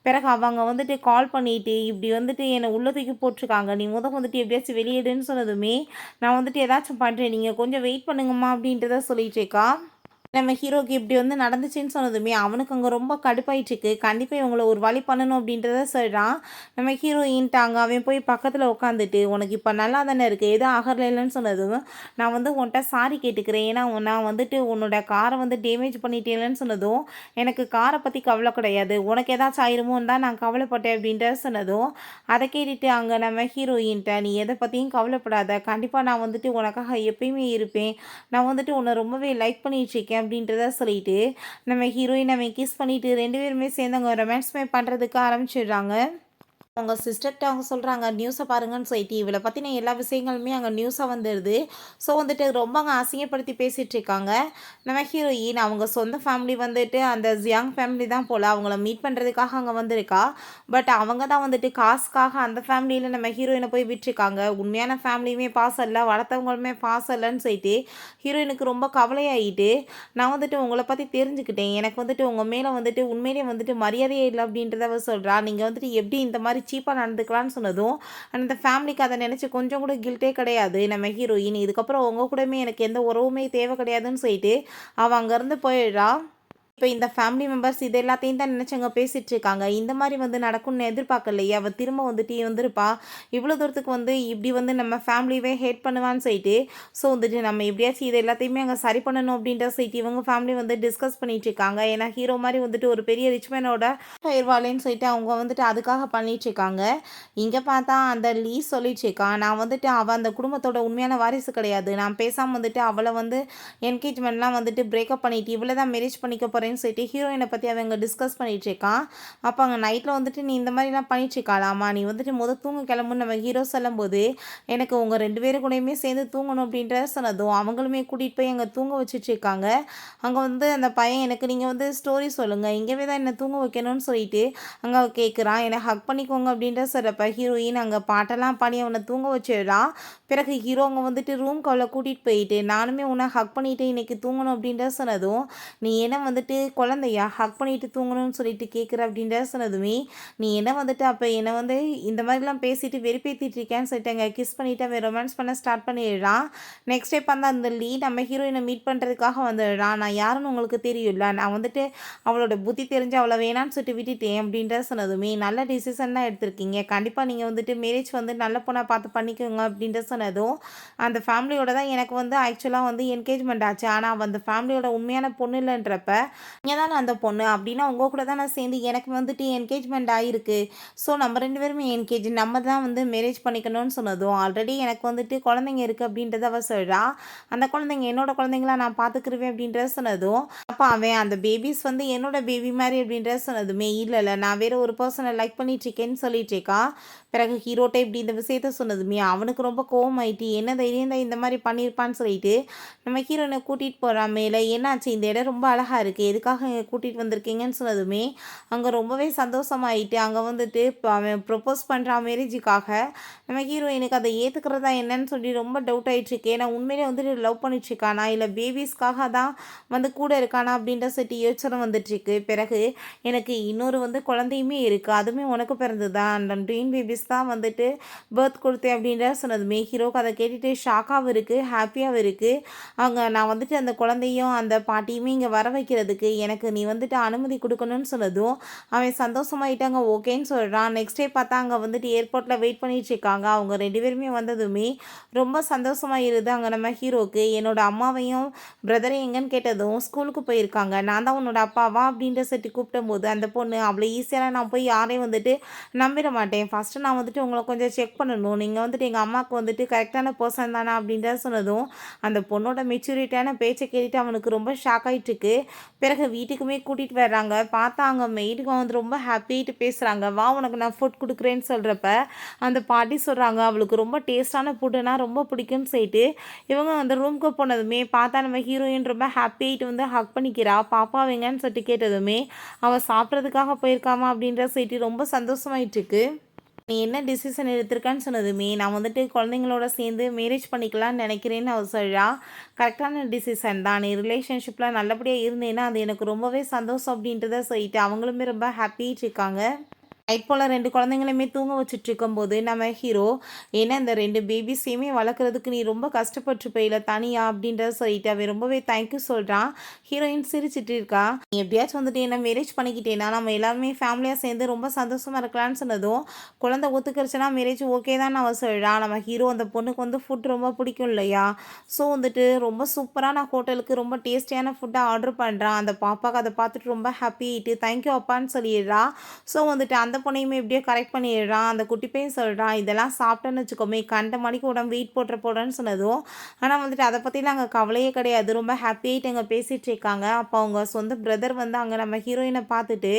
பிறகு அவங்க வந்துட்டு கால் பண்ணிட்டு இப்படி வந்துட்டு என்னை உள்ள தூக்கி போட்டிருக்காங்க, நீ வந்துட்டு எப்படியாச்சும் வெளியிடுன்னு சொன்னதுமே நான் வந்துட்டு ஏதாச்சும் பண்ணுறேன், நீங்கள் கொஞ்சம் வெயிட் பண்ணுங்கம்மா அப்படின்றத சொல்லிட்டு இருக்கா. நம்ம ஹீரோக்கு இப்படி வந்து நடந்துச்சுன்னு சொன்னதுமே அவனுக்கு அங்கே ரொம்ப கடுப்பாயிட்டுருக்கு. கண்டிப்பாக இவங்களை ஒரு வழி பண்ணணும் அப்படின்றத சொல்கிறான். நம்ம ஹீரோயின்ட்டாங்க அவன் போய் பக்கத்தில் உட்காந்துட்டு உனக்கு இப்போ நல்லா தானே இருக்குது, எதுவும் ஆகலைன்னு சொன்னதும் நான் வந்து உன்கிட்ட சாரி கேட்டுக்கிறேன், ஏன்னா நான் வந்துட்டு உன்னோட காரை வந்து டேமேஜ் பண்ணிட்டேன்னு சொன்னதும் எனக்கு காரை பற்றி கவலை கிடையாது, உனக்கு ஏதாச்சும் ஆயிருமோன்னு தான் நான் கவலைப்பட்டேன் அப்படின்ற சொன்னதும் அதை கேட்டுட்டு அங்கே நம்ம ஹீரோயின்ட்ட நீ எதை பற்றியும் கவலைப்படாத, கண்டிப்பாக நான் வந்துட்டு உனக்காக எப்பயுமே இருப்பேன், நான் வந்துட்டு உன்னை ரொம்பவே லைக் பண்ணிகிட்ருக்கேன் அப்படின்றத சொல்லிட்டு நம்ம ஹீரோயின் அவன் கிஸ் பண்ணிட்டு 2 பேருமே சேர்ந்து அவங்க ரொமான்ஸ்மே பண்ணுறதுக்கு ஆரம்பிச்சிடுறாங்க. அவங்க சிஸ்டர்கிட்ட அவங்க சொல்கிறாங்க நியூஸை பாருங்கன்னு சொல்லிட்டு இவளை பற்றின எல்லா விஷயங்களுமே அங்கே நியூஸாக வந்துடுது. ஸோ வந்துட்டு ரொம்ப அங்கே அசிங்கப்படுத்தி பேசிகிட்டு இருக்காங்க. நம்ம ஹீரோயின் அவங்க சொந்த ஃபேமிலி வந்துட்டு அந்த ஜியாங் ஃபேமிலி தான் போல் அவங்கள மீட் பண்ணுறதுக்காக அங்கே வந்திருக்கா. பட் அவங்க தான் வந்துட்டு காசுக்காக அந்த ஃபேமிலியில் நம்ம ஹீரோயினை போய் விட்டுருக்காங்க. உண்மையான ஃபேமிலியுமே பாசம் இல்லை, வளர்த்தவங்களுமே பாசம் இல்லைன்னு சொல்லிட்டு ஹீரோயினுக்கு ரொம்ப கவலையாகிட்டு நான் வந்துட்டு உங்களை பற்றி தெரிஞ்சுக்கிட்டேன், எனக்கு வந்துட்டு உங்கள் மேலே வந்துட்டு உண்மையிலே வந்துட்டு மரியாதையே இல்லை அப்படின்றத அவ சொல்கிறா. நீங்கள் வந்துட்டு எப்படி இந்த மாதிரி சீப்பாக நடந்துக்கலான்னு சொன்னதும் அந்த ஃபேமிலிக்கு அதை நினச்சி கொஞ்சம் கூட கில்ட்டே கிடையாது. நம்ம ஹீரோயின் இதுக்கப்புறம் உங்கள் கூடமே எனக்கு எந்த உறவுமே தேவை கிடையாதுன்னு சொல்லிட்டு அவள் அங்கேருந்து போயிடுறா. இப்போ இந்த ஃபேமிலி மெம்பர்ஸ் இது எல்லாத்தையும் தான் நினச்சவங்க பேசிகிட்டு இருக்காங்க. இந்த மாதிரி வந்து நடக்கும்னு எதிர்பார்க்கலையே, அவள் திரும்ப வந்துட்டு வந்திருப்பா, இவ்வளோ தூரத்துக்கு வந்து இப்படி வந்து நம்ம ஃபேமிலியவே ஹேட் பண்ணுவான்னு சொல்லிட்டு ஸோ வந்துட்டு நம்ம எப்படியாச்சும் இது எல்லாத்தையுமே அங்கே சரி பண்ணணும் அப்படின்ற சொல்லிட்டு இவங்க ஃபேமிலி வந்து டிஸ்கஸ் பண்ணிகிட்டு இருக்காங்க. ஏன்னா ஹீரோ மாதிரி வந்துட்டு ஒரு பெரிய ரிச்மேனோட பயிர்வாளேன்னு சொல்லிட்டு அவங்க வந்துட்டு அதுக்காக பண்ணிகிட்ருக்காங்க. இங்கே பார்த்தா அந்த லீ சொல்லிட்டுருக்கான் நான் வந்துட்டு அவள் அந்த குடும்பத்தோட உண்மையான வாரிசு கிடையாது, நான் பேசாமல் வந்துட்டு அவளை வந்து என்கேஜ்மெண்ட்லாம் வந்துட்டு பிரேக்கப் பண்ணிவிட்டு இவ்வளோ தான் மேரேஜ் பண்ணிக்க போகிறேன்னு சொல்லிட்டு ஹீரோயினை பற்றி அவங்க டிஸ்கஸ் பண்ணிகிட்டு இருக்கான். அப்போ அங்கே நைட்டில் வந்துட்டு நீ இந்த மாதிரிலாம் பண்ணிட்டுருக்காளாமா, நீ வந்துட்டு தூங்க கிளம்புன்னு நம்ம ஹீரோ சொல்லும்போது எனக்கு உங்கள் 2 பேரும் கூடயுமே சேர்ந்து தூங்கணும் அப்படின்ற சொன்னதும் அவங்களுமே கூட்டிகிட்டு போய் அங்கே தூங்க வச்சுட்ருக்காங்க. அங்கே வந்து அந்த பையன் எனக்கு நீங்கள் வந்து ஸ்டோரி சொல்லுங்கள், இங்கேவே தான் என்னை தூங்க வைக்கணும்னு சொல்லிட்டு அங்கே அவள் கேட்குறான், என்னை ஹக் பண்ணிக்கோங்க அப்படின்ற சொல்கிறப்ப ஹீரோயின் அங்கே பாட்டெல்லாம் பாடி அவனை தூங்க வச்சிடுறான். பிறகு ஹீரோ அங்கே வந்துட்டு ரூம்க்கு அவளை கூட்டிகிட்டு போயிட்டு நானுமே உன்னை ஹக் பண்ணிவிட்டு இன்றைக்கி தூங்கணும் அப்படின்ற சொன்னதும் நீ என்ன வந்துட்டு குழந்தையா ஹக் பண்ணிட்டு தூங்கணும்னு சொல்லிட்டு கேட்குற அப்படின்ற சொன்னதுமே நீ என்ன வந்துட்டு அப்போ என்னை வந்து இந்த மாதிரிலாம் பேசிட்டு வெறுப்பேற்றிட்டு இருக்கேன்னு சொல்லிட்டு அங்கே கிஸ் பண்ணிவிட்டு அவன் ரொமான்ஸ் பண்ண ஸ்டார்ட் பண்ணிடுறான். நெக்ஸ்ட் டே வந்து அந்த லீட் நம்ம ஹீரோயினை மீட் பண்ணுறதுக்காக வந்துடுறான். நான் யாருன்னு உங்களுக்கு தெரியும்ல, நான் வந்துட்டு அவளோட புத்தி தெரிஞ்சு அவளை வேணான்னு சொல்லிட்டு விட்டுட்டேன் அப்படின்ற சொன்னதுமே நல்ல டிசிஷன் தான் எடுத்திருக்கீங்க, கண்டிப்பாக நீங்கள் வந்துட்டு மேரேஜ் வந்து நல்ல பொண்ணாக பார்த்து பண்ணிக்கோங்க அப்படின்ற சொன்னதும் அந்த ஃபேமிலியோட தான் எனக்கு வந்து ஆக்சுவலாக வந்து என்கேஜ்மெண்ட் ஆச்சு, ஆனால் அந்த ஃபேமிலியோட உண்மையான பொண்ணு இல்லைன்றப்ப நீங்கள் தானே அந்த பொண்ணு அப்படின்னா உங்கள் கூட தான் நான் சேர்ந்து எனக்கு வந்துட்டு என்கேஜ்மெண்ட் ஆகிருக்கு, ஸோ நம்ம 2 பேருமே என்கேஜ் நம்ம தான் வந்து மேரேஜ் பண்ணிக்கணும்னு சொன்னதும் ஆல்ரெடி எனக்கு வந்துட்டு குழந்தைங்க இருக்குது அப்படின்றத அவள் சொல்கிறா. அந்த குழந்தைங்க என்னோட குழந்தைங்களா நான் பார்த்துக்குருவேன் அப்படின்றத சொன்னதும் அப்போ அவன் அந்த பேபிஸ் வந்து என்னோட பேபி மாதிரி அப்படின்றத சொன்னதுமே இல்லை நான் வேறு ஒரு பர்சனை லைக் பண்ணிட்டுருக்கேன்னு சொல்லிட்டு இருக்கா. பிறகு ஹீரோட்டை இப்படி இந்த விஷயத்த சொன்னதுமே அவனுக்கு ரொம்ப கோவம் ஆயிட்டு என்ன தைரியம் தான் இந்த மாதிரி பண்ணியிருப்பான்னு சொல்லிட்டு நம்ம ஹீரோனை கூட்டிகிட்டு போகிறான் மேலே. என்னாச்சு இந்த இடம் ரொம்ப அழகாக இருக்குது, எதுக்காக கூட்டிகிட்டு வந்திருக்கீங்கன்னு சொன்னதுமே அங்கே ரொம்பவே சந்தோஷமாயிட்டு அங்கே வந்துட்டு அவன் ப்ரொப்போஸ் பண்ணுற மேரேஜுக்காக நம்ம ஹீரோயினுக்கு அதை ஏற்றுக்கிறதா என்னன்னு சொல்லி ரொம்ப டவுட் ஆகிட்டுருக்கு. ஏன்னா உண்மையிலே வந்துட்டு லவ் பண்ணிட்டுருக்கானா இல்லை பேபிஸ்க்காக தான் வந்து கூட இருக்கானா அப்படின்ற சட்டி யோசனை வந்துட்டுருக்கு. பிறகு எனக்கு இன்னொரு வந்து குழந்தையுமே இருக்குது, அதுவுமே உனக்கு பிறந்தது தான், அந்த ட்ரீம் பேபிஸ் தான் வந்துட்டு பர்த் கொடுத்தேன் அப்படின்ற சொன்னதுமே ஹீரோக்கு அதை கேட்டுட்டு ஷாக்காகவும் இருக்குது ஹாப்பியாகவும் இருக்குது. அவங்க நான் வந்துட்டு அந்த குழந்தையும் அந்த பாட்டியுமே இங்கே வர வைக்கிறதுக்கு போகிறதுக்கு எனக்கு நீ வந்துட்டு அனுமதி கொடுக்கணும்னு சொன்னதும் அவன் சந்தோஷமாயிட்டாங்க, ஓகேன்னு சொல்கிறான். நெக்ஸ்ட் டே பார்த்தா அங்கே வந்துட்டு ஏர்போர்ட்டில் வெயிட் பண்ணிட்டு இருக்காங்க. அவங்க 2 பேருமே வந்ததுமே ரொம்ப சந்தோஷமாயிருது அங்கே நம்ம ஹீரோக்கு. என்னோட அம்மாவையும் பிரதரையும் எங்கன்னு கேட்டதும் ஸ்கூலுக்கு போயிருக்காங்க, நான் தான் உன்னோட அப்பாவா அப்படின்ற சட்டி கூப்பிடும்போது அந்த பொண்ணு அவ்வளோ ஈஸியாக நான் போய் யாரையும் வந்துட்டு நம்பிட மாட்டேன், ஃபஸ்ட்டு நான் வந்துட்டு உங்களை கொஞ்சம் செக் பண்ணணும், நீங்கள் வந்துட்டு எங்கள் அம்மாவுக்கு வந்துட்டு கரெக்டான பர்சன் தானே அப்படின்றத சொன்னதும் அந்த பொண்ணோட மெச்சூரிட்டியான பேச்சை கேட்டுட்டு அவனுக்கு ரொம்ப ஷாக் ஆகிட்டுருக்கு. பிறகு வீட்டுக்குமே கூட்டிகிட்டு வர்றாங்க. பார்த்தா அங்கே மெய்டுக்கு வந்து ரொம்ப ஹாப்பியாகிட்டு பேசுகிறாங்க. வா உனக்கு நான் ஃபுட் கொடுக்குறேன்னு சொல்கிறப்ப அந்த பாட்டி சொல்கிறாங்க அவளுக்கு ரொம்ப டேஸ்ட்டான ஃபுட்டுனா ரொம்ப பிடிக்கும்னு சொல்லிட்டு இவங்க அந்த ரூமுக்கு போனதுமே பார்த்தா நம்ம ஹீரோயின் ரொம்ப ஹாப்பியாகிட்டு வந்து ஹக் பண்ணிக்கிறா. பாப்பா வைங்கன்னு சொல்லிட்டு கேட்டதுமே அவள் சாப்பிட்றதுக்காக போயிருக்காமா அப்படின்ற சொல்லிட்டு ரொம்ப சந்தோஷமாயிட்டுருக்கு. நீ என்ன டிசிஷன் எடுத்திருக்கான்னு சொன்னதுமே நான் வந்துட்டு குழந்தைங்களோட சேர்ந்து மேரேஜ் பண்ணிக்கலாம்னு நினைக்கிறேன்னு அவள் சொல்கிறா. கரெக்டான டிசிஷன் தான், நீ ரிலேஷன்ஷிப்பில் நல்லபடியாக இருந்தேன்னா அது எனக்கு ரொம்பவே சந்தோஷம் அப்படின்றத சொல்லிட்டு அவங்களுமே ரொம்ப ஹாப்பியாக இருக்காங்க. நைட் போல் 2 குழந்தைங்களையுமே தூங்க வச்சுட்ருக்கும்போது நம்ம ஹீரோ, ஏன்னா இந்த 2 பேபிஸையுமே வளர்க்குறதுக்கு நீ ரொம்ப கஷ்டப்பட்டுருப்பையில தனியா அப்படின்றத சொல்லிட்டு அவன் ரொம்பவே தேங்க்யூ சொல்கிறான். ஹீரோயின் சிரிச்சிட்டு இருக்கா. நீ எப்படியாச்சும் வந்துட்டு என்ன மேரேஜ் பண்ணிக்கிட்டேன்னா நம்ம எல்லாருமே ஃபேமிலியாக சேர்ந்து ரொம்ப சந்தோஷமாக இருக்கலாம்னு சொன்னதும் குழந்தை ஒத்துக்கிறச்சுன்னா மேரேஜ் ஓகே தான் அவன் சொல்கிறான். நம்ம ஹீரோ அந்த பொண்ணுக்கு வந்து ஃபுட் ரொம்ப பிடிக்கும் இல்லையா, ஸோ வந்துட்டு ரொம்ப சூப்பரான ஹோட்டலுக்கு ரொம்ப டேஸ்டியான ஃபுட்டை ஆர்டர் பண்ணுறான். அந்த பாப்பாவுக்கு அதை பார்த்துட்டு ரொம்ப ஹாப்பி ஆகிட்டு தேங்க்யூ அப்பான்னு சொல்லிடுறா. ஸோ வந்துட்டு அந்த பொண்ணையுமே எப்படியோ கரெக்ட் பண்ணிடுறான். அந்த குட்டி பையன் சொல்கிறான், இதெல்லாம் சாப்பிட்டேன்னு வச்சுக்கோமே கண்ட மணிக்கு உடம்பு வெயிட் போடுறேன்னு சொன்னதும் ஆனால் வந்துட்டு அதை பற்றிலாம் அங்கே கவலையே கிடையாது, ரொம்ப ஹாப்பியாகிட்டு அங்கே பேசிகிட்டு இருக்காங்க. அப்போ அவங்க சொந்த பிரதர் வந்து அங்கே நம்ம ஹீரோயினை பார்த்துட்டு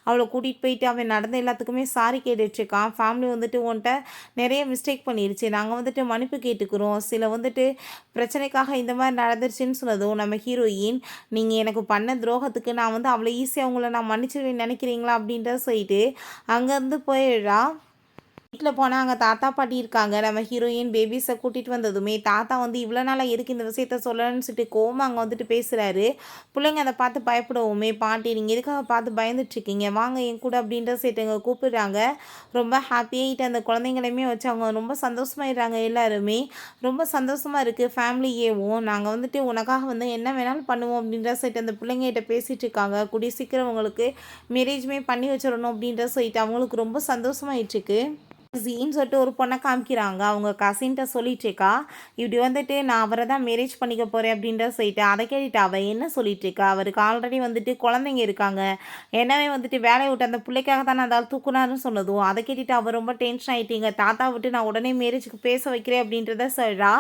அவளை கூட்டிகிட்டு போயிட்டு அவன் நடந்த எல்லாத்துக்குமே சாரி கேட்டுட்ருக்கான். ஃபேமிலி வந்துட்டு உன்ட்ட நிறைய மிஸ்டேக் பண்ணிடுச்சு, நாங்கள் வந்துட்டு மன்னிப்பு கேட்டுக்கிறோம், சில வந்துட்டு பிரச்சனைக்காக இந்த மாதிரி நடந்துருச்சுன்னு சொன்னதும் நம்ம ஹீரோயின், நீங்கள் எனக்கு பண்ண துரோகத்துக்கு நான் வந்து அவ்வளோ ஈஸியாக உங்களை நான் மன்னிச்சிருவேன் நினைக்கிறீங்களா அப்படின்றத சொல்லிட்டு அங்கேருந்து போயிடுறா. வீட்டில் போனால் அங்கே தாத்தா பாட்டி இருக்காங்க. நம்ம ஹீரோயின் பேபிஸை கூட்டிகிட்டு வந்ததுமே தாத்தா வந்து இவ்வளோ நாளாக எதுக்கு இந்த விஷயத்த சொல்லணும்னு சொல்லிட்டு கோவமாக அங்கே வந்துட்டு பேசுகிறாரு. பிள்ளைங்க அதை பார்த்து பயப்படுவோமே, பாட்டி நீங்கள் எதுக்காக பார்த்து பயந்துட்டுருக்கீங்க, வாங்க என் கூட அப்படின்ற சேர்த்து அங்கே கூப்பிடுறாங்க. ரொம்ப ஹாப்பியாகிட்டு அந்த குழந்தைங்களையுமே வச்சு அவங்க ரொம்ப சந்தோஷமாயிடுறாங்க. எல்லாருமே ரொம்ப சந்தோஷமாக இருக்குது. ஃபேமிலியேவும் நாங்கள் வந்துட்டு உனக்காக வந்து என்ன வேணாலும் பண்ணுவோம் அப்படின்ற சொல்லிட்டு அந்த பிள்ளைங்ககிட்ட பேசிகிட்டு இருக்காங்க. கூடிய சீக்கிரம் அவங்களுக்கு மேரேஜுமே பண்ணி வச்சிடணும் அப்படின்ற சொல்லிட்டு அவங்களுக்கு ரொம்ப சந்தோஷமாயிட்டுருக்கு. ஜீன்னு சொல்லிட்டு ஒரு பொண்ணை காமிக்கிறாங்க. அவங்க கசின்கிட்ட சொல்லிட்டுருக்கா, இப்படி வந்துட்டு நான் அவரை தான் மேரேஜ் பண்ணிக்க போகிறேன் அப்படின்ற சொல்லிட்டு அதை கேட்டுட்டு அவள் என்ன சொல்லிட்டுருக்கா, அவருக்கு ஆல்ரெடி வந்துட்டு குழந்தைங்க இருக்காங்க, என்னவே வந்துட்டு வேலையை விட்டு அந்த பிள்ளைக்காக தான் நான் அதால் தூக்குனாருன்னு சொன்னதும் அதை கேட்டுட்டு அவர் ரொம்ப டென்ஷன் ஆகிட்டீங்க, தாத்தா விட்டு நான் உடனே மேரேஜுக்கு பேச வைக்கிறேன் அப்படின்றத சொல்கிறா.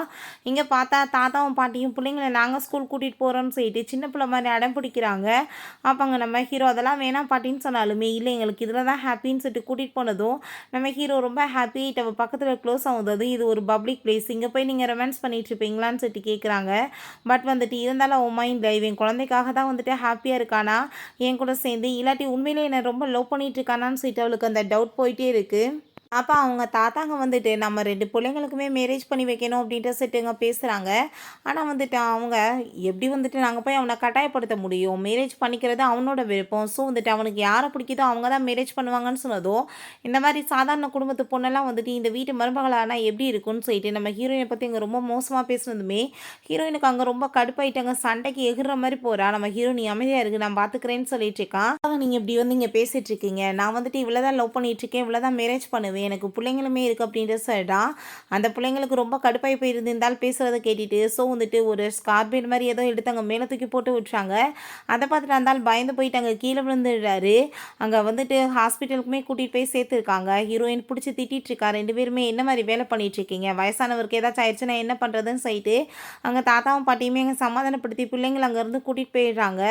இங்கே பார்த்தா தாத்தாவும் பாட்டியும் பிள்ளைங்களை நாங்கள் ஸ்கூல் கூட்டிகிட்டு போகிறோன்னு சொல்லிட்டு சின்ன பிள்ளை மாதிரி அடம் பிடிக்கிறாங்க. அப்போ அங்கே நம்ம ஹீரோ அதெல்லாம் வேணாம் பாட்டின்னு சொன்னாலுமே இல்லை எங்களுக்கு இதில் தான் ஹாப்பின்னு சொல்லிட்டு கூட்டிகிட்டு போனதும் நம்ம ஹீரோ ரொம்ப ஹாப்பி. அவள் பக்கத்தில் க்ளோஸ் ஆகுது, இது ஒரு பப்ளிக் பிளேஸ், இங்கே போய் நீங்கள் ரொமான்ஸ் பண்ணிட்டு இருப்பீங்களான்னு சொல்லிட்டு கேட்குறாங்க. பட் வந்துட்டு இருந்தாலும் அவன் மைண்டில் இவன் குழந்தைக்காக தான் வந்துட்டு ஹாப்பியாக இருக்கானா என் கூட சேர்ந்து, இல்லாட்டி உண்மையிலே என்னை ரொம்ப லவ் பண்ணிட்டு இருக்கானான்னு சொல்லிட்டு அவளுக்கு அந்த டவுட் போயிட்டே இருக்குது. அப்போ அவங்க தாத்தாங்க வந்துட்டு நம்ம 2 பிள்ளைங்களுக்குமே மேரேஜ் பண்ணி வைக்கணும் அப்படின்ற செட்டுங்க பேசுகிறாங்க. ஆனால் வந்துட்டு அவங்க எப்படி வந்துட்டு நாங்கள் போய் அவனை கட்டாயப்படுத்த முடியும், மேரேஜ் பண்ணிக்கிறது அவனோட விருப்பம், ஸோ வந்துட்டு அவனுக்கு யாரை பிடிக்குதோ அவங்க தான் மேரேஜ் பண்ணுவாங்கன்னு சொன்னதும் இந்த மாதிரி சாதாரண குடும்பத்து பொண்ணெல்லாம் வந்துட்டு இந்த வீட்டு மருமகளானால் எப்படி இருக்குன்னு சொல்லிட்டு நம்ம ஹீரோயினை பற்றி இங்கே ரொம்ப மோசமாக பேசுனதுமே ஹீரோயினுக்கு அங்கே ரொம்ப கடுப்பாயிட்டாங்க. சண்டைக்கு எகிற மாதிரி போகிறா. நம்ம ஹீரோ நீ அமைதியாக இருக்குது நான் பார்த்துக்கிறேன்னு சொல்லிட்டு இருக்கான். நீங்கள் இப்படி வந்து இங்கே பேசிகிட்டு இருக்கீங்க, நான் வந்துட்டு இவ்வளோ தான் லவ் பண்ணிகிட்ருக்கேன், இவ்வளோ தான் மேரேஜ் பண்ணுவேன், எனக்கு பிள்ளைங்களுமே இருக்குது அப்படின்ற சொல்லிட்டான். அந்த பிள்ளைங்களுக்கு ரொம்ப கடுப்பாகி போயிருந்தால் பேசுகிறத கேட்டுட்டு ஸோ வந்துட்டு ஒரு ஸ்கார்பியன் மாதிரி ஏதோ எடுத்து அங்கே மேலே தூக்கி போட்டு விட்டுறாங்க. அதை பார்த்துட்டு இருந்தால் பயந்து போயிட்டு அங்கே கீழே விழுந்துடுறாரு. அங்கே வந்துட்டு ஹாஸ்பிட்டலுக்குமே கூட்டிகிட்டு போய் சேர்த்துருக்காங்க. ஹீரோயின் பிடிச்சி திட்டிகிட்டு இருக்கா, 2 பேருமே என்ன மாதிரி வேலை பண்ணிகிட்ருக்கீங்க, வயசானவருக்கு ஏதாச்சும் ஆயிடுச்சுன்னா என்ன பண்ணுறதுன்னு சொல்லிட்டு அங்கே தாத்தாவும் பாட்டியுமே அங்கே சமாதானப்படுத்தி பிள்ளைங்களை அங்கேருந்து கூட்டிகிட்டு போயிடுறாங்க.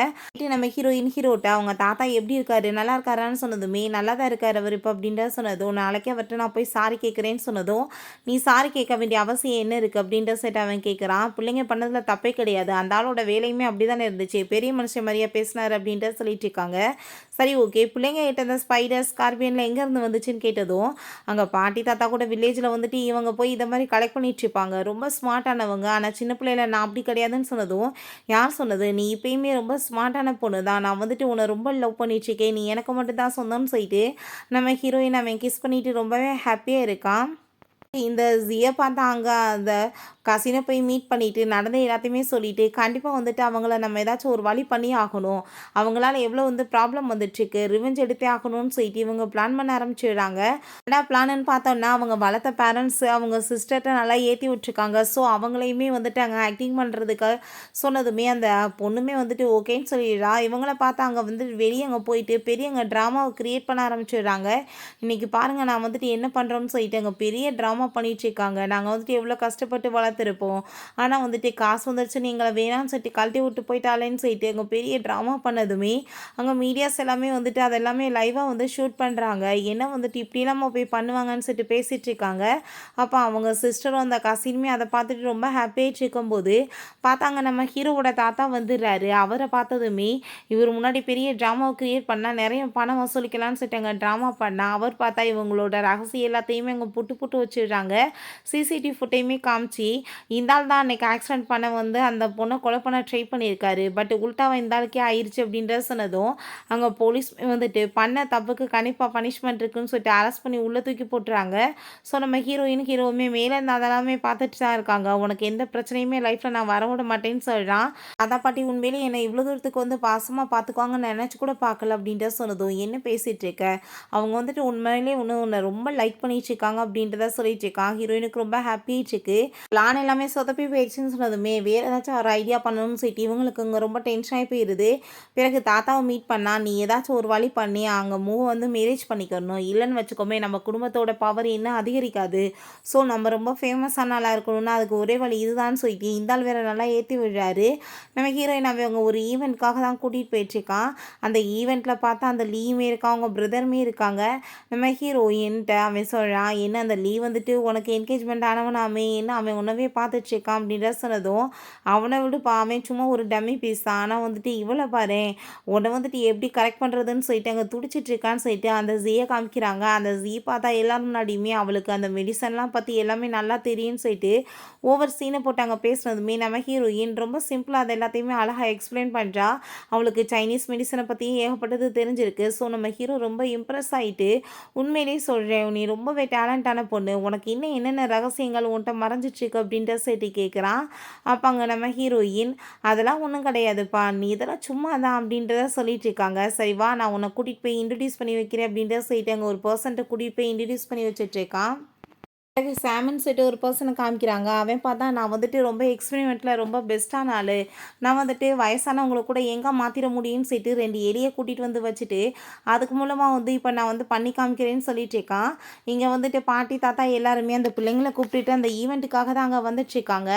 நம்ம ஹீரோட்ட அவங்க தாத்தா எப்படி இருக்காரு நல்லா இருக்காரான்னு சொன்னதுமே நல்லா தான் இருக்கார் அவர் இப்போ அப்படின்ற சொன்னதும் நாளைக்கே அவர்கிட்ட நான் போய் சாரி கேட்குறேன்னு சொன்னதும் நீ சாரி கேட்க வேண்டிய அவசியம் என்ன இருக்குது அப்படின்ற செட் அவன் கேட்குறான். பிள்ளைங்க பண்ணதில் தப்பே கிடையாது, அந்த ஆளோட வேலையுமே அப்படி தானே இருந்துச்சு, பெரிய மனுஷன் மாதிரியா பேசினார் அப்படின்ற சொல்லிட்டு இருக்காங்க. சரி ஓகே, பிள்ளைங்க கிட்ட இந்த ஸ்பைடர் ஸ்கார்பியனில் எங்கேருந்து வந்துச்சுன்னு கேட்டதும் அங்கே பாட்டி தாத்தா கூட வில்லேஜில் வந்துட்டு இவங்க போய் இதை மாதிரி கலெக்ட் பண்ணிட்டு இருப்பாங்க, ரொம்ப ஸ்மார்ட்டானவங்க, ஆனால் சின்ன பிள்ளையில நான் அப்படி கிடையாதுன்னு சொன்னதும் யார் சொன்னது, நீ இப்போயுமே ரொம்ப ஸ்மார்ட்டான பொண்ணு தான், நான் வந்துட்டு உன்னை ரொம்ப லவ் பண்ணிட்டுருக்கேன், நீ எனக்கு மட்டும் தான் சொந்தம்னு சொல்லிட்டு நம்ம ஹீரோயின் அவன் கிஸ் பண்ணிட்டு ரொம்பவே ஹாப்பியாக இருக்கான். இந்த ஜியை பார்த்தா அங்கே அந்த கசினை போய் மீட் பண்ணிட்டு நடந்த எல்லாத்தையுமே சொல்லிட்டு கண்டிப்பாக வந்துட்டு அவங்கள நம்ம ஏதாச்சும் ஒரு வழி பண்ணி ஆகணும். அவங்களால எவ்வளோ வந்து ப்ராப்ளம் வந்துட்டுருக்கு, ரிவெஞ்ச் எடுத்தே ஆகணும்னு சொல்லிட்டு இவங்க பிளான் பண்ண ஆரம்பிச்சிடுறாங்க. என்ன பிளான்னு பார்த்தோம்னா, அவங்க வளர்த்த பேரண்ட்ஸ் அவங்க சிஸ்டர்கிட்ட நல்லா ஏற்றி விட்டுருக்காங்க. ஸோ அவங்களையுமே வந்துட்டு அங்கே ஆக்டிங் பண்ணுறதுக்கு சொன்னதுமே அந்த பொண்ணுமே வந்துட்டு ஓகேன்னு சொல்லிடுறா. இவங்கள பார்த்து அங்கே வந்து வெளியே அங்கே போயிட்டு பெரிய அங்கே ட்ராமாவை க்ரியேட் பண்ண ஆரம்பிச்சிடுறாங்க. இன்றைக்கி பாருங்கள் நான் வந்துட்டு என்ன பண்ணுறோன்னு சொல்லிட்டு அங்கே பெரிய ட்ராமா பண்ணிகிட்ருக்காங்க. நாங்கள் வந்துட்டு எவ்வளோ கஷ்டப்பட்டு வளர்த்துருப்போம், ஆனால் வந்துட்டு காசு வந்துருச்சுன்னு எங்களை வேணான்னு சொல்லிட்டு கழட்டி விட்டு போயிட்டாலேன்னு சொல்லிட்டு அங்கே பெரிய ட்ராமா பண்ணதுமே அங்கே மீடியாஸ் எல்லாமே வந்துட்டு அதெல்லாமே லைவாக வந்து ஷூட் பண்ணுறாங்க. என்ன வந்துட்டு இப்படிலாம் போய் பண்ணுவாங்கன்னு சொல்லிட்டு பேசிகிட்டு இருக்காங்க. அப்போ அவங்க சிஸ்டரும் அந்த கசினுமே அதை பார்த்துட்டு ரொம்ப ஹாப்பியாகிட்டு இருக்கும்போது பார்த்தாங்க நம்ம ஹீரோவோட தாத்தா வந்துடுறாரு. அவரை பார்த்ததுமே இவர் முன்னாடி பெரிய ட்ராமாவை கிரியேட் பண்ணால் நிறைய பணம் வசூலிக்கலாம்னு சொல்லிட்டு அங்கே ட்ராமா பண்ணால் அவர் பார்த்தா இவங்களோட ரகசியம் எல்லாத்தையுமே அங்கே புட்டு புட்டு வச்சிடுறாங்க. சிசிடிவி ஃபுட்டையுமே காமிச்சு இந்த ஆள் தான் அன்றைக்கி ஆக்சிடென்ட் பண்ண வந்து அந்த பொண்ணை கொலை பண்ண ட்ரை பண்ணியிருக்காரு, பட் உல்ட்டாவை இந்த ஆளுக்கே ஆயிடுச்சு அப்படின்ற சொன்னதும் அங்கே போலீஸ் வந்துட்டு பண்ண தப்புக்கு கண்டிப்பாக பனிஷ்மெண்ட் இருக்குன்னு சொல்லிட்டு அரெஸ்ட் பண்ணி உள்ளே தூக்கி போட்டுறாங்க. ஸோ நம்ம ஹீரோவுமே மேலே இருந்து அதெல்லாமே பார்த்துட்டு தான் இருக்காங்க. உனக்கு எந்த பிரச்சனையுமே லைஃப்பில் நான் வரவிட மாட்டேன்னு சொல்கிறான். அதான் பாட்டி உண்மையிலே என்னை இவ்வளோ தூரத்துக்கு வந்து பாசமாக பார்த்துக்குவாங்கன்னு நினச்சி கூட பார்க்கல அப்படின்ற சொன்னதும் என்ன பேசிகிட்டு இருக்க, அவங்க வந்துட்டு உண்மையிலே உன்னை ரொம்ப லைக் பண்ணிட்டு இருக்காங்க அப்படின்றத சொல்லிட்டு இருக்கான். ஹீரோயினுக்கு ரொம்ப ஹாப்பியாகிட்டு இருக்கு. பிளான் எல்லாமே சொதப்பி போயிடுச்சுன்னு சொன்னதுமே வேறு ஏதாச்சும் ஒரு ஐடியா பண்ணணும்னு சொல்லிட்டு இவங்களுக்கு இங்கே ரொம்ப டென்ஷன் ஆகி போயிடுது. பிறகு தாத்தாவை மீட் பண்ணால் நீ ஏதாச்சும் ஒரு வழி பண்ணி அங்கே வந்து மேரேஜ் பண்ணிக்கணும், இல்லைன்னு வச்சுக்கோமே நம்ம குடும்பத்தோட பவர் இன்னும் அதிகரிக்காது. ஸோ நம்ம ரொம்ப ஃபேமஸான நல்லா இருக்கணும்னா அதுக்கு ஒரே வழி இதுதான் சொல்லிட்டு இந்த ஆள் வேறு நல்லா ஏற்றி விடுறாரு. நம்ம ஹீரோயின் அவங்க ஒரு ஈவெண்ட்காக தான் கூட்டிகிட்டு போயிட்டுருக்கான். அந்த ஈவெண்ட்டில் பார்த்தா அந்த லீவுமே இருக்கா, அவங்க பிரதருமே இருக்காங்க. நம்ம ஹீரோயின்ட்ட அவன் சொல்கிறான், என்ன அந்த லீவ் வந்துட்டு உனக்கு என்கேஜ்மெண்ட் ஆனவனாமே, என்ன அவன் உணவே பார்த்துட்ருக்கான் அப்படின்ற சொன்னதும் அவனை விடுப்பா, அவன் சும்மா ஒரு டம்மி பீஸ் தான், ஆனால் வந்துட்டு இவ்வளோ பாரு உன்னை வந்துட்டு எப்படி கரெக்ட் பண்ணுறதுன்னு சொல்லிட்டு அங்கே துடிச்சிட்ருக்கான்னு சொல்லிட்டு அந்த ஜீயை காமிக்கிறாங்க. அந்த ஜீ பார்த்தா எல்லாரும் முன்னாடியுமே அவளுக்கு அந்த மெடிசன்லாம் பற்றி எல்லாமே நல்லா தெரியும்னு சொல்லிட்டு ஓவர் சீனை போட்டு அங்கே பேசுனதுமே நம்ம ஹீரோயின் ரொம்ப சிம்பிளாக அது எல்லாத்தையுமே அழகாக எக்ஸ்பிளைன் பண்ணுறா. அவளுக்கு சைனீஸ் மெடிசனை பற்றியும் ஏகப்பட்டது தெரிஞ்சிருக்கு. ஸோ நம்ம ஹீரோ ரொம்ப இம்ப்ரெஸ் ஆகிட்டு உண்மையிலேயே சொல்கிறேன் நீ ரொம்பவே டேலண்டான பொண்ணு, உனக்கு இன்னும் என்னென்ன ரகசியங்கள் உன்கிட்ட மறைஞ்சிட்ருக்கு அப்படின்ற சேர்த்து கேட்குறான். அப்போ அங்கே நம்ம ஹீரோயின் அதெல்லாம் ஒன்றும் கிடையாதுப்பா, நீ இதெல்லாம் சும்மா தான் அப்படின்றத சொல்லிட்டு இருக்காங்க. சரி வா நான் உன்னை கூட்டிகிட்டு போய் இன்ட்ரடியூஸ் பண்ணி வைக்கிறேன் அப்படின்றத சொல்லிட்டு அங்கே ஒரு பர்சன்ட்டை கூட்டிகிட்டு போய் இன்ட்ரடியூஸ் பண்ணி வச்சுட்ருக்கான். பிறகு சாம்ன்னு சொல்லிட்டு ஒரு பர்சனை காமிக்கிறாங்க. அவன் பார்த்தா நான் வந்துட்டு ரொம்ப எக்ஸ்பெரிமெண்ட்டில் ரொம்ப பெஸ்ட்டான ஆள், நான் வந்துட்டு வயசானவங்களை கூட எங்கே மாற்றிட முடியும்னு சொல்லிட்டு 2 எலியை கூட்டிகிட்டு வந்து வச்சுட்டு அதுக்கு மூலமாக வந்து இப்போ நான் வந்து பண்ணி காமிக்கிறேன்னு சொல்லிட்டு இருக்கான். இங்கே வந்துட்டு பாட்டி தாத்தா எல்லாருமே அந்த பிள்ளைங்களை கூப்பிட்டுட்டு அந்த ஈவெண்ட்டுக்காக தான் அங்கே வந்துட்டுருக்காங்க.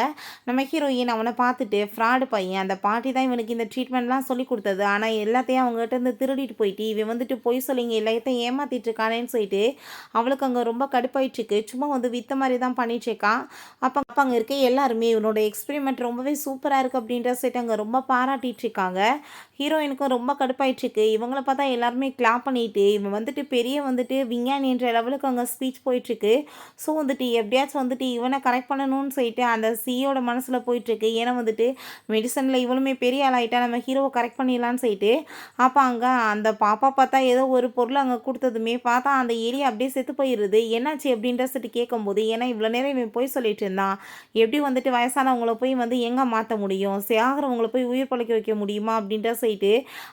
நம்ம ஹீரோயின் அவனை பார்த்துட்டு ஃப்ராடு பையன், அந்த பாட்டி தான் இவனுக்கு இந்த ட்ரீட்மெண்ட்லாம் சொல்லி கொடுத்தது, ஆனால் எல்லாத்தையும் அவங்ககிட்ட இருந்து திருடிட்டு போயிட்டு இவன் வந்துட்டு பொய் சொல்லிங்க எல்லாத்தையும் ஏமாற்றிட்டு இருக்கானேன்னு சொல்லிட்டு அவளுக்கு அங்கே ரொம்ப கடுப்பாயிட்டுருக்கு. சும்மா வந்து வித்த மாதிரி தான் பண்ணிட்டுருக்கான். அப்போ அங்கே இருக்க எல்லாருமே இவனோட எக்ஸ்பெரிமெண்ட் ரொம்பவே சூப்பராக இருக்குது அப்படின்ற சொல்லிட்டு அங்கே ரொம்ப பாராட்டிகிட்டு இருக்காங்க. ஹீரோயினுக்கும் ரொம்ப கடுப்பாயிட்டுருக்கு. இவங்கள பார்த்தா எல்லாருமே கிளாப் பண்ணிட்டு இவன் வந்துட்டு பெரிய வந்துட்டு விஞ்ஞானின்ற லெவலுக்கு அங்கே ஸ்பீச் போயிட்டுருக்கு. ஸோ வந்துட்டு எப்படியாச்சும் வந்துட்டு இவனை கரெக்ட் பண்ணணும்னு சொல்லிட்டு அந்த சியோட மனசில் போயிட்டுருக்கு. ஏன்னா வந்துட்டு மெடிசனில் இவளுமே பெரிய ஆளாயிட்டா நம்ம ஹீரோவை கரெக்ட் பண்ணிடலான்னு சொல்லிட்டு அப்போ அங்கே அந்த பாப்பா பார்த்தா ஏதோ ஒரு பொருள் அங்கே கொடுத்ததுமே பார்த்தா அந்த ஏரியா அப்படியே செத்து போயிடுது. என்னாச்சு அப்படின்ற சொல்லிட்டு கேட்கும்போது ஏன்னா இவ்வளோ நேரம் இவன் போய் சொல்லிட்டு இருந்தான், எப்படி வந்துட்டு வயசானவங்கள போய் வந்து எங்கே மாற்ற முடியும், சாகிறவங்கள போய் உயிர் பழைக்க வைக்க முடியுமா அப்படின்ற சொல்லிட்டு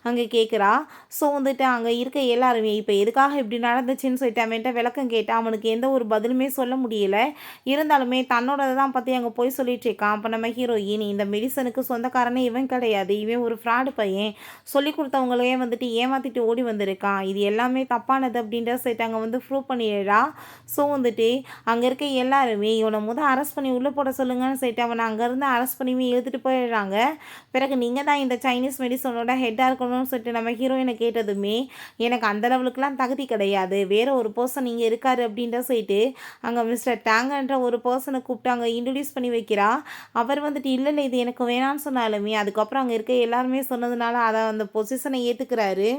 அங்கே கேட்குறா. ஸோ வந்துட்டு அங்கே இருக்க எல்லாருமே இப்போ எதுக்காக இப்படி நடந்துச்சுன்னு சொல்லிட்டு அவன்கிட்ட விளக்கம் கேட்டால் அவனுக்கு எந்த ஒரு பதிலுமே சொல்ல முடியல. இருந்தாலுமே தன்னோட தான் பற்றி அங்கே போய் சொல்லிட்டு இருக்கான். அப்போ நம்ம ஹீரோயின் இந்த மெடிசனுக்கு சொந்தக்காரனே இவன் கிடையாது, இவன் ஒரு ஃப்ராடு பையன், சொல்லி கொடுத்தவங்களே வந்துட்டு ஏமாற்றிட்டு ஓடி வந்திருக்கான், இது எல்லாமே தப்பானது அப்படின்ற சொல்லிட்டு அங்கே வந்து ப்ரூவ் பண்ணிடுறா. ஸோ வந்துட்டு அங்கே இருக்க எல்லாருமே இவனை அரெஸ்ட் பண்ணி உள்ளே போட சொல்லுங்கன்னு சொல்லிட்டு அவனை அங்கேருந்து அரெஸ்ட் பண்ணி இழுத்துட்டு போயிடுறாங்க. பிறகு நீங்கள் தான் இந்த சைனீஸ் மெடிசனோட ஹெட்டாக இருக்கணும்னு சொல்லிட்டு நம்ம ஹீரோயினை கேட்டதுமே எனக்கு அந்த லெவலுக்குலாம் தகுதி கிடையாது, வேறு ஒரு பர்சன் இங்கே இருக்காரு அப்படின்ற சொல்லிட்டு அங்கே மிஸ்டர் டேங்கன்ற ஒரு பர்சனை கூப்பிட்டு அங்கே இன்ட்ரடியூஸ் பண்ணி வைக்கிறா. அவர் வந்துட்டு இல்லை இல்லை இது எனக்கு வேணான்னு சொன்னாலுமே அதுக்கப்புறம் அங்கே இருக்க எல்லாருமே சொன்னதுனால அதை அந்த பொசிஷனை ஏற்றுக்கிறாரு.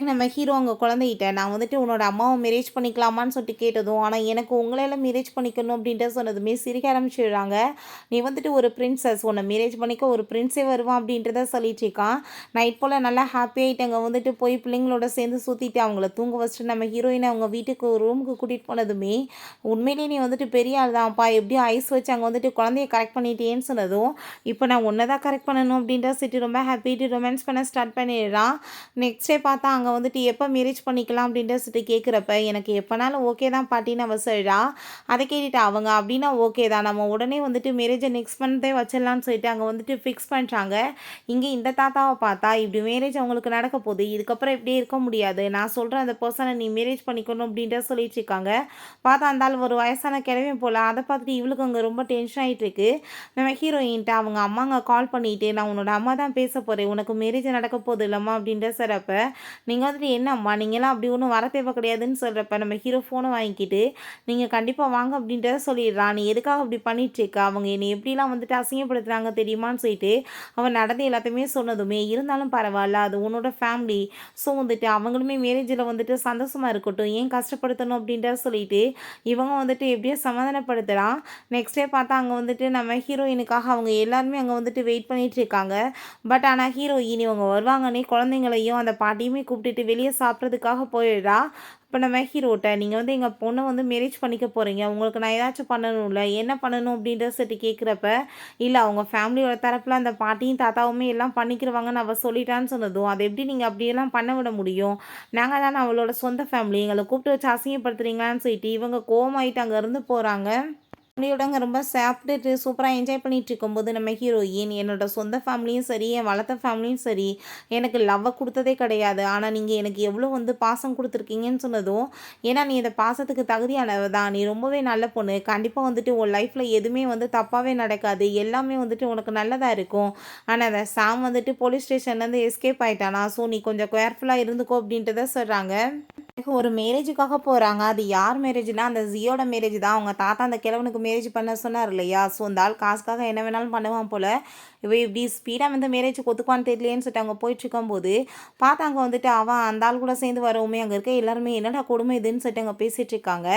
நம்ம ஹீரோ அங்கே குழந்தைகிட்ட நான் வந்துட்டு உன்னோட அம்மாவை மேரேஜ் பண்ணிக்கலாமான்னு சொல்லிட்டு கேட்டதும், ஆனால் எனக்கு உங்களையெல்லாம் மேரேஜ் பண்ணிக்கணும் அப்படின்ட்டு சொன்னதுமே சிரிக்க ஆரம்பிச்சிடுறாங்க. நீ வந்துட்டு ஒரு பிரின்சஸ், உன்னை மேரேஜ் பண்ணிக்க ஒரு பிரின்ஸே வருவான் அப்படின்றத சொல்லிட்டு இருக்கான். நைட் போல் நல்லா ஹாப்பி ஆகிட்டு அங்கே வந்துட்டு போய் பிள்ளைங்களோட சேர்ந்து சுற்றிட்டு அவங்கள தூங்க வச்சுட்டு நம்ம ஹீரோயினை அவங்க வீட்டுக்கு ரூமுக்கு கூட்டிகிட்டு போனதுமே, உண்மையிலேயே நீ வந்துட்டு பெரிய ஆள் தான்ப்பா, எப்படியும் ஐஸ் வச்சு அங்கே வந்துட்டு குழந்தைய கரெக்ட் பண்ணிட்டேன்னு சொன்னதும், இப்போ நான் உன்னை தான் கரெக்ட் பண்ணணும் அப்படின்ற சொல்லிட்டு ரொம்ப ஹாப்பிட்டு ரொமான்ஸ் பண்ண ஸ்டார்ட் பண்ணிடுறான். நெக்ஸ்ட் டே பார்த்தா அங்கே வந்துட்டு எப்போ மேரேஜ் பண்ணிக்கலாம் அப்படின்ற சொல்லிட்டு கேட்குறப்ப, எனக்கு எப்போனாலும் ஓகே தான் பாட்டின்னு அவ சொல்கிறா. அதை கேட்டுட்டு அவங்க அப்படின்னா ஓகே தான், நம்ம உடனே வந்துட்டு மேரேஜை நெக்ஸ்ட் மந்த்தே வச்சிடலான்னு சொல்லிட்டு அங்கே வந்துட்டு ஃபிக்ஸ் பண்ணுறாங்க. இங்கே இந்த தாத்தாவை பார்த்தா இப்படி மேரேஜ் அவங்களுக்கு நடக்க போகுது, இதுக்கப்புறம் இப்படியே இருக்க முடியாது, நான் சொல்கிறேன் அந்த பர்சனை நீ மேரேஜ் பண்ணிக்கணும் அப்படின்ற சொல்லிட்டு இருக்காங்க. பார்த்தா அந்த ஆள் ஒரு வயசான கிழமை போல். அதை பார்த்துட்டு இவளுக்கு அங்கே ரொம்ப டென்ஷன் ஆகிட்டு இருக்கு. நம்ம ஹீரோயின்ட்டு அவங்க அம்மாங்க கால் பண்ணிட்டு, நான் உன்னோட அம்மா தான் பேச போகிறேன், உனக்கு மேரேஜ் நடக்க போகுது இல்லைம்மா அப்படின்ற சார். நீங்கள் வந்துட்டு என்னம்மா நீங்களாம் அப்படி ஒன்றும் வர தேவை கிடையாதுன்னு சொல்கிறப்ப நம்ம ஹீரோ ஃபோனை வாங்கிக்கிட்டு நீங்கள் கண்டிப்பாக வாங்க அப்படின்றத சொல்லிடுறான். நீ எதுக்காக அப்படி பண்ணிட்டுருக்கா, அவங்க என்னை எப்படிலாம் வந்துட்டு அசிங்கப்படுத்துகிறாங்க தெரியுமான்னு சொல்லிட்டு அவன் நடந்து எல்லாத்தையுமே சொன்னதுமே, இருந்தாலும் பரவாயில்ல அது உன்னோட ஃபேமிலி, ஸோ வந்துட்டு அவங்களுமே மேரேஜில் வந்துட்டு சந்தோஷமாக இருக்கட்டும், ஏன் கஷ்டப்படுத்தணும் அப்படின்றத சொல்லிட்டு இவங்க வந்துட்டு எப்படியோ சமாதானப்படுத்துகிறான். நெக்ஸ்ட் டே பார்த்தா அங்கே வந்துட்டு நம்ம ஹீரோயினுக்காக அவங்க எல்லாருமே அங்கே வந்துட்டு வெயிட் பண்ணிகிட்டு இருக்காங்க. பட் ஆனால் ஹீரோயின் இவங்க வருவாங்கன்னே குழந்தைங்களையும் அந்த பாட்டியுமே கூப்பிட்டுட்டு வெளியே சாப்பிட்றதுக்காக போயிடுறா. இப்போ நம்ம ஹீரோட்ட நீங்கள் வந்து எங்கள் பொண்ணை வந்து மேரேஜ் பண்ணிக்க போகிறீங்க, உங்களுக்கு நான் ஏதாச்சும் பண்ணணும்ல, என்ன பண்ணணும் அப்படின்றத சரி கேட்குறப்ப, இல்லை அவங்க ஃபேமிலியோட தரப்பில் அந்த பாட்டியும் தாத்தாவுமே எல்லாம் பண்ணிக்கிறவாங்கன்னு அவள் சொல்லிட்டான்னு சொன்னதும், அதை எப்படி நீங்கள் அப்படியெல்லாம் பண்ண விட முடியும், நாங்கள் தானே அவளோட சொந்த ஃபேமிலி, எங்களை கூப்பிட்டு வச்சு அசிங்கப்படுத்துறீங்களான்னு சொல்லிட்டு இவங்க கோவமாயிட்டு அங்கேருந்து போகிறாங்க. ஃபேமிலியோடங்க ரொம்ப சாப்பிட்டுட்டு சூப்பராக என்ஜாய் பண்ணிகிட்டு இருக்கும்போது நம்ம ஹீரோயின், என்னோட சொந்த ஃபேமிலியும் சரி என் வளர்த்த ஃபேமிலியும் சரி எனக்கு லவ்வை கொடுத்ததே கிடையாது, ஆனால் நீங்கள் எனக்கு எவ்வளோ வந்து பாசம் கொடுத்துருக்கீங்கன்னு சொன்னதும், ஏன்னா நீ இந்த பாசத்துக்கு தகுதியானவ தான், நீ ரொம்பவே நல்ல பொண்ணு, கண்டிப்பாக வந்துட்டு உன் லைஃப்பில் எதுவுமே வந்து தப்பாகவே நடக்காது, எல்லாமே வந்துட்டு உனக்கு நல்லதாக இருக்கும், ஆனால் அந்த சாம் வந்துட்டு போலீஸ் ஸ்டேஷன்லேருந்து எஸ்கேப் ஆகிட்டானா, ஸோ நீ கொஞ்சம் கேர்ஃபுல்லாக இருந்துக்கோ அப்படின்றத சொல்கிறாங்க. ஒரு மேரேஜுக்காக போகிறாங்க. அது யார் மேரேஜ்னா அந்த ஜியோட மேரேஜ் தான். அவங்க தாத்தா அந்த கிழவனுக்கு மேரேஜ் பண்ண சொன்னார் இல்லையா, ஸோ அந்த ஆள் காசுக்காக என்ன வேணாலும் பண்ணுவான் போல். இவ இப்படி ஸ்பீடாக வந்து மேரேஜுக்கு ஒத்துக்குவான்னு தெரியலேன்னு சொல்லிட்டு அவங்க போயிட்டுருக்கும்போது பார்த்தாங்க வந்துட்டு அவன் அந்த ஆள் கூட சேர்ந்து வரவுமே அங்கே இருக்க எல்லாருமே என்னடா கொடுமை இதுன்னு சொல்லிட்டு அங்கே பேசிகிட்டு இருக்காங்க.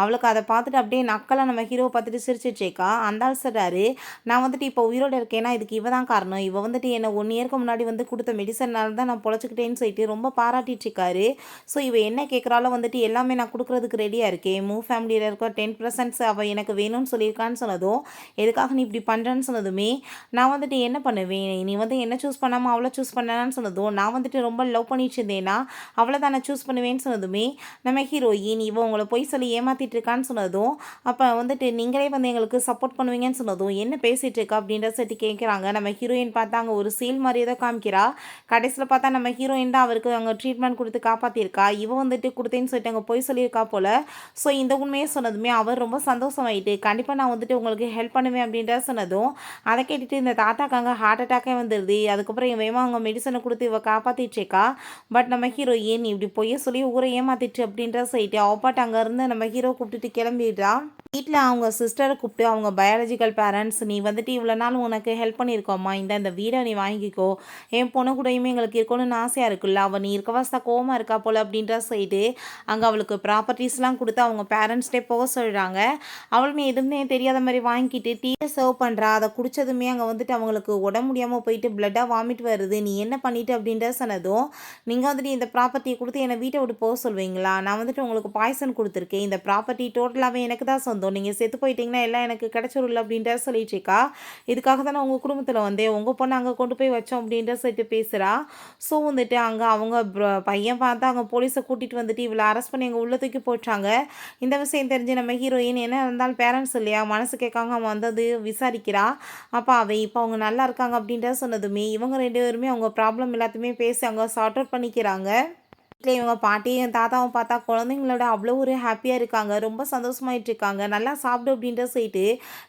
அவளுக்கு அதை பார்த்துட்டு அப்படியே நக்கலாக நம்ம ஹீரோவை பார்த்துட்டு சிரிச்சிட்ருக்கா. அந்த ஆள் சொல்கிறாரு, நான் வந்துட்டு இப்போ உயிரோடு இருக்கேன்னா இதுக்கு இவ தான் காரணம், இவ வந்துட்டு என்னை 1 இயருக்கு முன்னாடி வந்து கொடுத்த மெடிசன்னால தான் நான் பொழைச்சிக்கிட்டேன்னு சொல்லிட்டு ரொம்ப பாராட்டிட்டு இருக்காரு. ஸோ இவ என்ன கேட்குறாலோ வந்துட்டு எல்லாமே நான் கொடுக்குறதுக்கு ரெடியாக இருக்கேன், ஃபேமிலியில் இருக்க 10% அவள் எனக்கு வேணும்னு சொல்லியிருக்கான்னு சொன்னதும், எதுக்காக நீ இப்படி பண்ணுறேன்னு சொன்னதுமே, நான் வந்துட்டு என்ன பண்ணுவேன், நீ வந்து என்ன சூஸ் பண்ணாமல் அவளை சூஸ் பண்ணான்னு சொன்னதும், நான் வந்துட்டு ரொம்ப லவ் பண்ணிட்டு இருந்தேன்னா அவளை தான் நான் சூஸ் பண்ணுவேன்னு சொன்னதுமே, நம்ம ஹீரோயின் இவ உங்களை போய் சொல்லி ஏமாற்றிட்டு இருக்கான்னு சொன்னதும், அப்போ வந்துட்டு நீங்களே வந்து எங்களுக்கு சப்போர்ட் பண்ணுவீங்கன்னு சொன்னதும், என்ன பேசிகிட்டு இருக்கா அப்படின்ற சரி கேட்குறாங்க. நம்ம ஹீரோயின் பார்த்தா அங்கே ஒரு சீல் மாதிரியே தான் காமிக்கிறா. கடைசியில் பார்த்தா நம்ம ஹீரோயின் தான் அவருக்கு அங்கே ட்ரீட்மெண்ட் கொடுத்து காப்பாற்றிருக்கா. இவ வந்துட்டு கொடுத்தேன்னு சொல்லிட்டு அங்கே போய் சொல்லியிருக்கா போல். ஸோ இந்த உண்மையை சொன்னதுமே அவர் ரொம்ப சந்தோஷமாயிட்டு, கண்டிப்பாக நான் வந்துட்டு உங்களுக்கு ஹெல்ப் பண்ணுவேன் அப்படின்ற சொன்னதும், அதை கேட்டுட்டு இந்த தாத்தாக்கு அங்கே ஹார்ட் அட்டாக்கே வந்துடுது. அதுக்கப்புறம் இவன் வேகமாக அவங்க மெடிசனை கொடுத்து இவ காப்பாற்றிட்டுருக்கா. பட் நம்ம ஹீரோயின் இப்படி பொய்ய சொல்லி ஊரை ஏமாத்திட்டு அப்படின்ற சொல்லிட்டு அவப்பாட்டு அங்கேருந்து நம்ம ஹீரோ கூப்பிட்டுட்டு கிளம்பிடுறா. வீட்டில் அவங்க சிஸ்டரை கூப்பிட்டு அவங்க பயாலஜிக்கல் பேரண்ட்ஸ், நீ வந்துட்டு இவ்வளோ நாள் உனக்கு ஹெல்ப் பண்ணியிருக்கோம்மா, இந்த வீடை நீ வாங்கிக்கோ, என் பொண்ணு கூடயுமே எங்களுக்கு இருக்கணும்னு ஆசையாக இருக்குல்ல, அவள் நீ இருக்க வாசா கோவமாக இருக்கா போல் அப்படின்ற சொல்லிட்டு அங்கே அவளுக்கு ப்ராப்பர்ட்டிஸ்லாம் கொடுத்து அவங்க பேரண்ட்ஸ்டே போக சொல்கிறாங்க. அவளுமே எதுவுமே தெரியாத மாதிரி வாங்கிட்டு டீயை சர்வ் பண்ணுறா. அதை குடித்ததுமே அங்கே வந்துட்டு அவங்களுக்கு உடம்பு முடியாமல் போயிட்டு பிளட்டாக வாமிட் வருது. நீ என்ன பண்ணிட்டு அப்படின்ற சொன்னதும், நீங்கள் வந்துட்டு இந்த ப்ராப்பர்ட்டியை கொடுத்து என்னை வீட்டை விட்டு போக சொல்வீங்களா, நான் வந்துட்டு உங்களுக்கு பாய்சன் கொடுத்துருக்கேன், இந்த ப்ராப்பர்ட்டி டோட்டலாகவே எனக்கு தான் சொந்தம், நீங்கள் செத்து போயிட்டீங்கன்னா எல்லாம் எனக்கு கிடச்சிரும்ல அப்படின்ற சொல்லிட்டு இருக்கா. இதுக்காக தானே உங்கள் குடும்பத்தில் வந்தேன், உங்கள் பொண்ணு அங்கே கொண்டு போய் வச்சோம் அப்படின்ற சொல்லிட்டு பேசுகிறா. ஸோ வந்துட்டு அங்கே அவங்க பையன் பார்த்தா அங்கே போலீஸை கூட்டிகிட்டு வந்துட்டு இவளை அரெஸ்ட் பண்ணி எங்கள் உள்ள தூக்கி போட்டாங்க. இந்த விஷயம் தெரிஞ்சு நம்ம ஹீரோயின் என்ன இருந்தாலும் பேரண்ட்ஸ் இல்லையா, மனசு கேட்காங்க வந்தது விசாரிக்கிறா. அப்போ இப்போ அவங்க நல்லா இருக்காங்க அப்படின்ற சொன்னதுமே இவங்க 2 பேருமே அவங்க ப்ராப்ளம் எல்லாத்தையுமே பேசி அவங்க சார்ட் அவுட் பண்ணிக்கிறாங்க. வீட்ல இவங்க பாட்டியும் தாத்தாவும் பார்த்தா குழந்தைங்களோட அவ்வளோ ஒரு ஹாப்பியாக இருக்காங்க. ரொம்ப சந்தோஷமாயிட்டு இருக்காங்க. நல்லா சாப்பிடு அப்படின்ற சொல்லிட்டு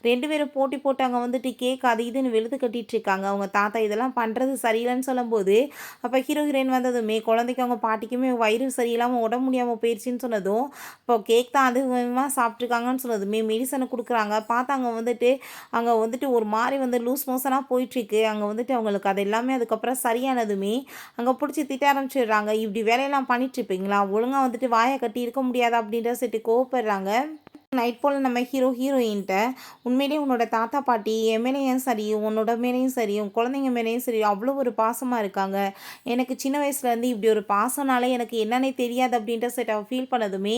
2 பேரும் போட்டி போட்டு அங்கே வந்துட்டு கேக் அது இதுன்னு வெளுத்து கட்டிட்டு இருக்காங்க. அவங்க தாத்தா இதெல்லாம் பண்ணுறது சரியில்லைன்னு சொல்லும்போது, அப்போ ஹீரோ ஹீரோயின் வந்ததுமே குழந்தைக்கு அவங்க பாட்டிக்குமே வயிறு சரியில்லாமல் உடம்பு முடியாமல் போயிடுச்சுன்னு சொன்னதும், இப்போ கேக் தான் அதிகமாக சாப்பிட்ருக்காங்கன்னு சொன்னதுமே மெடிசனை கொடுக்குறாங்க. பார்த்தா அங்கே வந்துட்டு ஒரு மாதிரி வந்து லூஸ் மோஷனாக போயிட்டுருக்கு. அங்கே வந்துட்டு அவங்களுக்கு அது எல்லாமே அதுக்கப்புறம் சரியானதுமே அங்கே பிடிச்சி திட்ட ஆரம்பிச்சிடுறாங்க. இப்படி வேலையெல்லாம் பண்ணிட்டுருப்பீங்களா? ஒழுங்கா வந்துட்டு வாய கட்டி இருக்க முடியாதா? அப்படின்ற சொல்லிட்டு கோவப்படுறாங்க. நைட் போல் நம்ம ஹீரோயின்ட்ட உண்மையிலேயே உன்னோட தாத்தா பாட்டி என் மேலேயும் சரி, உன்னோட மேலேயும் சரி, உன் குழந்தைங்க மேலேயும் சரி அவ்வளோ ஒரு பாசமாக இருக்காங்க. எனக்கு சின்ன வயசுலேருந்து இப்படி ஒரு பாசம்னாலே எனக்கு என்னன்னே தெரியாது அப்படின்ற சொல்லிட்டு அவள் ஃபீல் பண்ணதுமே,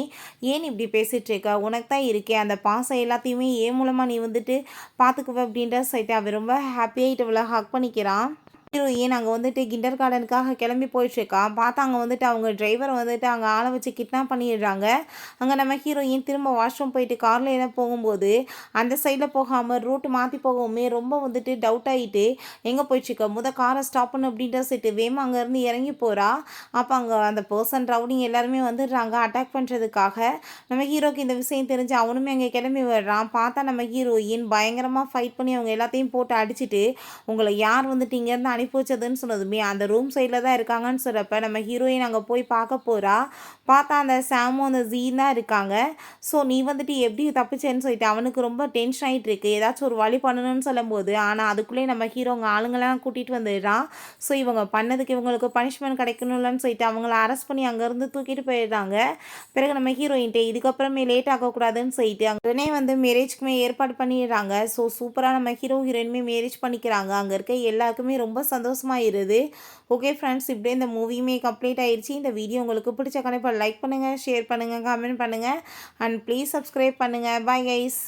ஏன் இப்படி பேசிகிட்டு இருக்க? உனக்கு தான் இருக்கே அந்த பாசம் எல்லாத்தையுமே என் மூலமாக நீ வந்துட்டு பார்த்துக்குவ அப்படின்ற சொல்லிட்டு அவள் ரொம்ப ஹாப்பியாகிட்டு அவளை ஹக் பண்ணிக்கிறான். ஹீரோயின் அங்கே வந்துட்டு கிண்டர் கார்டனுக்காக கிளம்பி போயிட்டுருக்கா. பார்த்தா அங்கே வந்துட்டு அவங்க டிரைவரை வந்துட்டு அங்கே ஆளை வச்சு கிட்னாப் பண்ணிடுறாங்க. அங்கே நம்ம ஹீரோயின் திரும்ப வாஷ்ரூம் போயிட்டு காரில் எல்லாம் போகும்போது அந்த சைடில் போகாமல் ரூட்டு மாற்றி போகவுமே ரொம்ப வந்துட்டு டவுட் ஆகிட்டு எங்கே போயிட்டுருக்க காரை ஸ்டாப் பண்ணு அப்படின்ற சொல்லிட்டு வேமா அங்கேருந்து இறங்கி போகிறா. அப்போ அங்கே அந்த பர்சன் ரவுடிங் எல்லாருமே வந்துடுறாங்க அட்டாக் பண்ணுறதுக்காக. நம்ம ஹீரோக்கு இந்த விஷயம் தெரிஞ்சு அவனுமே அங்கே கிளம்பி வர்றான். பார்த்தா நம்ம ஹீரோயின் பயங்கரமாக ஃபைட் பண்ணி அவங்க எல்லாத்தையும் போட்டு அடிச்சுட்டு உங்களை யார் வந்துட்டு இங்கேருந்து அனுப்பி வச்சதுன்னு சொன்னதுமே அந்த ரூம் சைடில் தான் இருக்காங்கன்னு சொல்கிறப்ப நம்ம ஹீரோயின் அங்கே போய் பார்க்க போகிறா. பார்த்தா அந்த சாமும் அந்த ஜீன் தான் இருக்காங்க. ஸோ நீ வந்துட்டு எப்படி தப்பிச்சேன்னு சொல்லிட்டு அவனுக்கு ரொம்ப டென்ஷன் ஆகிட்டு இருக்கு. ஏதாச்சும் ஒரு வழி பண்ணணும்னு சொல்லும்போது ஆனால் அதுக்குள்ளேயே நம்ம ஹீரோங்க ஆளுங்களாம் கூட்டிகிட்டு வந்துடுறான். ஸோ இவங்க பண்ணதுக்கு இவங்களுக்கு பனிஷ்மெண்ட் கிடைக்கணும்லன்னு சொல்லிட்டு அவங்கள அரெஸ்ட் பண்ணி அங்கேருந்து தூக்கிட்டு போயிடுறாங்க. பிறகு நம்ம ஹீரோயின்ட்டு இதுக்கப்புறமே லேட் ஆகக்கூடாதுன்னு சொல்லிட்டு உடனே வந்து மேரேஜ்க்குமே ஏற்பாடு பண்ணிடுறாங்க. ஸோ சூப்பராக நம்ம ஹீரோயினுமே மேரேஜ் பண்ணிக்கிறாங்க. அங்கே இருக்க எல்லாருக்குமே ரொம்ப சந்தோஷமாயிருது. ஓகே ஃப்ரெண்ட்ஸ், இப்படியே இந்த மூவியுமே கம்ப்ளீட் ஆயிடுச்சு. இந்த வீடியோ உங்களுக்கு பிடிச்ச கண்டிப்பாக லைக் பண்ணுங்கள், ஷேர் பண்ணுங்கள், கமெண்ட் பண்ணுங்கள் அண்ட் ப்ளீஸ் சப்ஸ்கிரைப் பண்ணுங்கள். Bye guys.